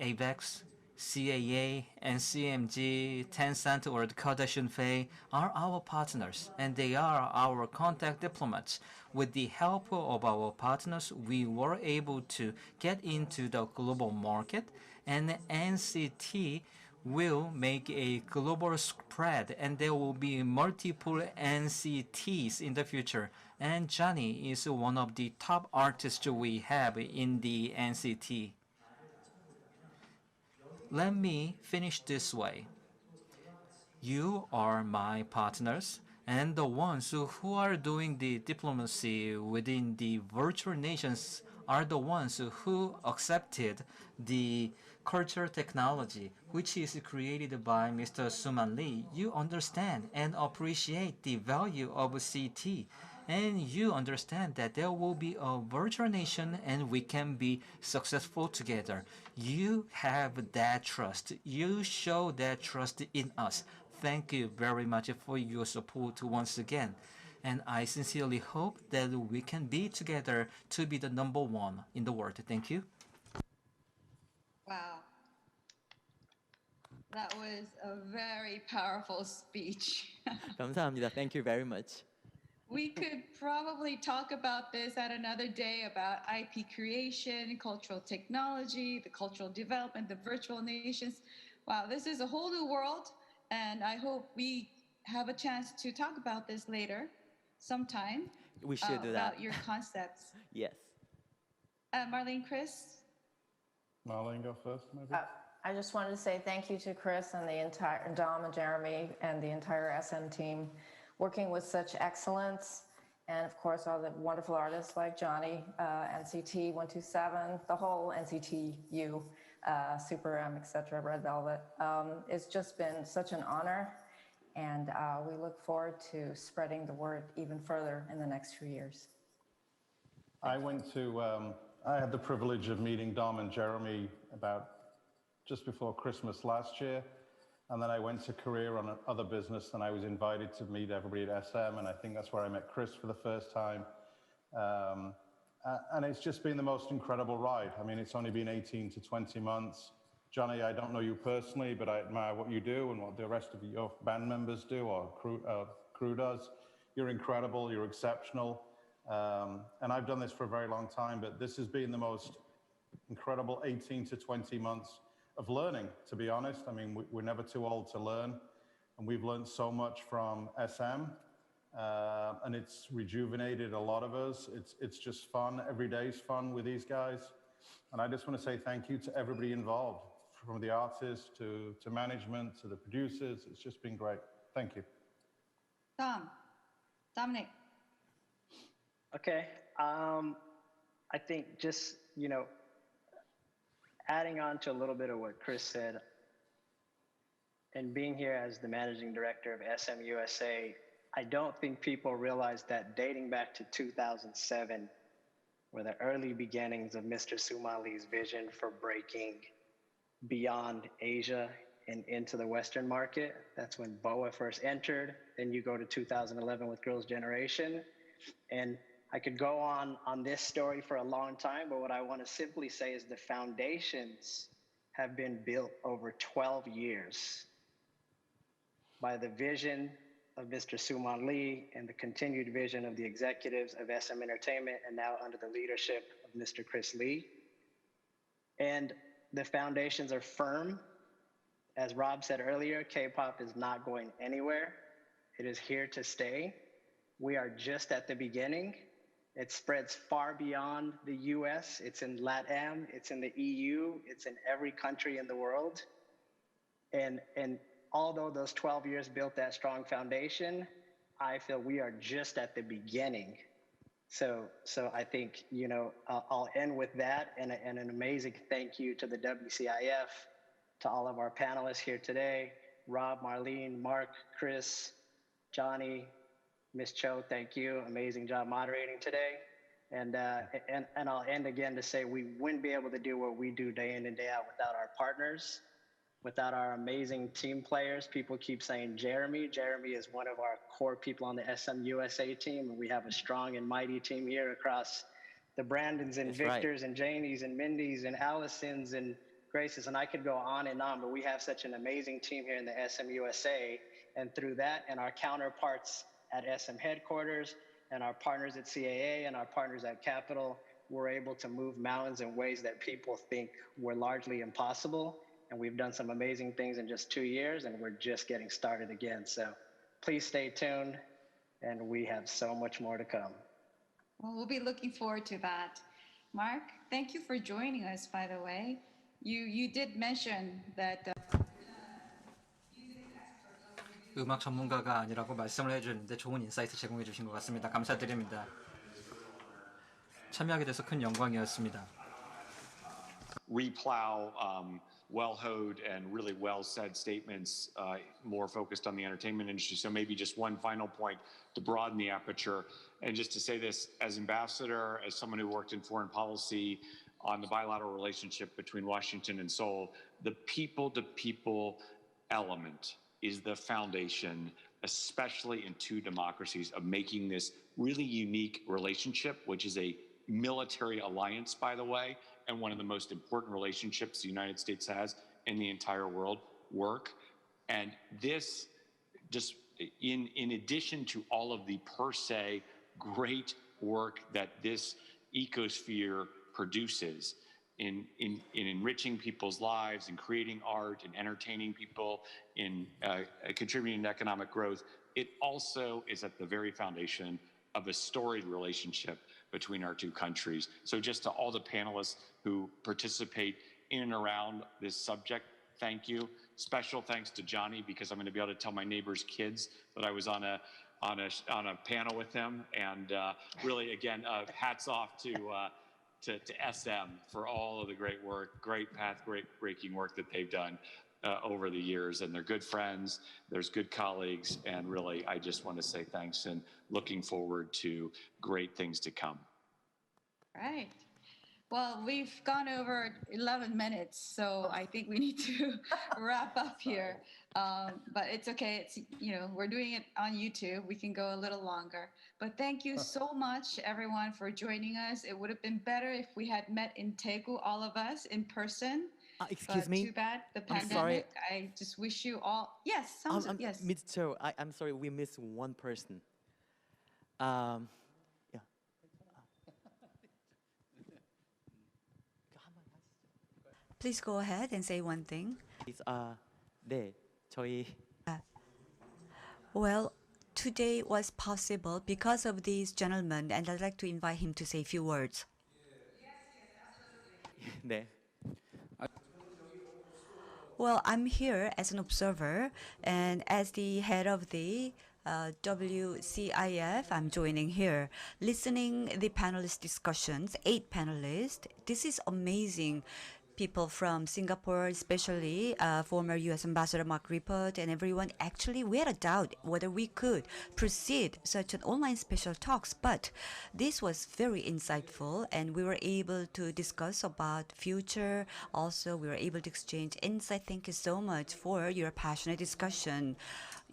[SPEAKER 9] AVEX, CAA, and CMG, Tencent, or the Kardashian Faye are our partners, and they are our contact diplomats. With the help of our partners, we were able to get into the global market, and NCT will make a global spread, and there will be multiple NCTs in the future. And Johnny is one of the top artists we have in the NCT. Let me finish this way. You are my partners, and the ones who are doing the diplomacy within the virtual nations are the ones who accepted the culture technology, which is created by Mr. Suman Lee. You understand and appreciate the value of CT, and you understand that there will be a virtual nation and we can be successful together. You have that trust. You show that trust in us. Thank you very much for your support once again. And I sincerely hope that we can be together to be the number one in the world. Thank you.
[SPEAKER 1] Wow. That was a very powerful speech.
[SPEAKER 8] 감사합니다. Thank you very much.
[SPEAKER 1] We could probably talk about this at another day about IP creation, cultural technology, the cultural development, the virtual nations. Wow, this is a whole new world, and I hope we have a chance to talk about this later sometime.
[SPEAKER 8] We should do that.
[SPEAKER 1] About your concepts.
[SPEAKER 8] Yes.
[SPEAKER 1] Marlene, Chris?
[SPEAKER 5] Marlene, go first, maybe?
[SPEAKER 7] I just wanted to say thank you to Chris and the entire Dom and Jeremy and the entire SM team, working with such excellence, and of course all the wonderful artists like Johnny, NCT 127, the whole NCTU, Super M, etc., Red Velvet. It's just been such an honor, and we look forward to spreading the word even further in the next few years.
[SPEAKER 5] I had the privilege of meeting Dom and Jeremy about just before Christmas last year. And then I went to Korea on other business, and I was invited to meet everybody at SM, and I think that's where I met Chris for the first time. And it's just been the most incredible ride. I mean, it's only been 18 to 20 months. Johnny, I don't know you personally, but I admire what you do and what the rest of your band members do or crew does. You're incredible, you're exceptional. And I've done this for a very long time, but this has been the most incredible 18 to 20 months of learning, to be honest. I mean, we're never too old to learn, and we've learned so much from SM, and it's rejuvenated a lot of us. It's just fun. Every day's fun with these guys. And I just want to say thank you to everybody involved, from the artists to management, to the producers. It's just been great. Thank you.
[SPEAKER 1] Dominic.
[SPEAKER 4] Okay. I think just, adding on to a little bit of what Chris said, and being here as the managing director of SM USA, I don't think people realize that dating back to 2007 were the early beginnings of Mr. Suman Lee's vision for breaking beyond Asia and into the Western market. That's when BOA first entered. Then you go to 2011 with Girls' Generation. And I could go on this story for a long time, but what I want to simply say is the foundations have been built over 12 years by the vision of Mr. Suman Lee and the continued vision of the executives of SM Entertainment, and now under the leadership of Mr. Chris Lee. And the foundations are firm. As Rob said earlier, K-pop is not going anywhere. It is here to stay. We are just at the beginning. It spreads far beyond the US. It's in LATAM, it's in the EU, it's in every country in the world. And although those 12 years built that strong foundation, I feel we are just at the beginning. So I think, I'll end with that, and an amazing thank you to the WCIF, to all of our panelists here today, Rob, Marlene, Mark, Chris, Johnny, Ms. Cho, thank you. Amazing job moderating today. And I'll end again to say we wouldn't be able to do what we do day in and day out without our partners, without our amazing team players. People keep saying Jeremy. Jeremy is one of our core people on the SM USA team, and we have a strong and mighty team here across the Brandons and
[SPEAKER 8] That's
[SPEAKER 4] Victors
[SPEAKER 8] right.
[SPEAKER 4] and Janies and Mindies and Allisons and Graces, and I could go on, but we have such an amazing team here in the SM USA, and through that and our counterparts at SM headquarters and our partners at CAA and our partners at Capital, we're able to move mountains in ways that people think were largely impossible. And we've done some amazing things in just 2 years, and we're just getting started again. So please stay tuned, and we have so much more to come.
[SPEAKER 1] Well, we'll be looking forward to that. Mark, thank you for joining us, by the way. You did mention that
[SPEAKER 9] 음악 전문가가 아니라고 말씀을 해주셨는데 좋은 인사이트 제공해 주신 것 같습니다. 감사드립니다. 참여하게 돼서 큰 영광이었습니다.
[SPEAKER 6] We plow well-hoed and really well-said statements more focused on the entertainment industry. So maybe just one final point to broaden the aperture. And just to say this, as ambassador, as someone who worked in foreign policy on the bilateral relationship between Washington and Seoul, the people-to-people element is the foundation, especially in two democracies, of making this really unique relationship, which is a military alliance, by the way, and one of the most important relationships the United States has in the entire world, work. And this, just in addition to all of the per se great work that this ecosphere produces in enriching people's lives, in creating art, in entertaining people, in contributing to economic growth, it also is at the very foundation of a storied relationship between our two countries. So just to all the panelists who participate in and around this subject, thank you. Special thanks to Johnny, because I'm going to be able to tell my neighbor's kids that I was on a panel with him. And really, again, hats off to SM for all of the great work, great path-breaking work that they've done over the years. And they're good friends, there's good colleagues, and really, I just want to say thanks and looking forward to great things to come.
[SPEAKER 1] Right. Well, we've gone over 11 minutes, so I think we need to wrap up here. But it's okay. It's, we're doing it on YouTube. We can go a little longer. But thank you so much, everyone, for joining us. It would have been better if we had met in Daegu, all of us, in person.
[SPEAKER 8] Excuse me.
[SPEAKER 1] Too bad, the
[SPEAKER 8] I'm
[SPEAKER 1] pandemic.
[SPEAKER 8] sorry.
[SPEAKER 1] I just wish you all... Yes, yes.
[SPEAKER 8] Ms. Cho, I'm sorry, we missed one person. Yeah.
[SPEAKER 11] Please go ahead and say one thing.
[SPEAKER 8] 네, 저희
[SPEAKER 11] Well, today was possible because of these gentlemen, and I'd like to invite him to say a few words.
[SPEAKER 8] 네.
[SPEAKER 11] Well, I'm here as an observer, and as the head of the WCIF, I'm joining here, listening the panelist discussions, 8 panelists. This is amazing. People from Singapore, especially former U.S. Ambassador Makripot and everyone. Actually, we had a doubt whether we could proceed such an online special talks, but this was very insightful, and we were able to discuss about future. Also, we were able to exchange insight. Thank you so much for your passionate discussion.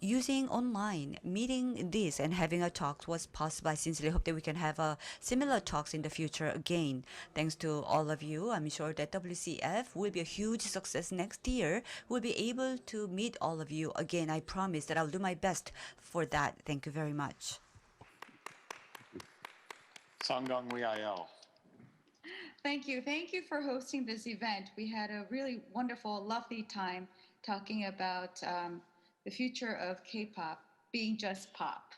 [SPEAKER 11] Using online, meeting this and having a talk was possible. I sincerely hope that we can have similar talks in the future again. Thanks to all of you. I'm sure that WCF will be a huge success next year. We'll be able to meet all of you again. I promise that I'll do my best for that. Thank you very much.
[SPEAKER 6] Sanggang Wiayel.
[SPEAKER 1] Thank you. Thank you for hosting this event. We had a really wonderful, lovely time talking about the future of K-pop being just pop.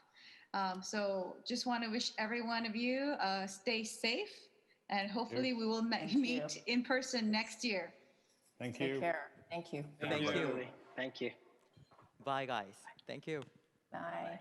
[SPEAKER 1] So just want to wish every one of you stay safe, and hopefully we will meet in person next year.
[SPEAKER 5] Thank you.
[SPEAKER 7] Take care. Thank you.
[SPEAKER 8] Thank you.
[SPEAKER 4] Thank you.
[SPEAKER 8] Bye, guys. Thank you.
[SPEAKER 7] Bye.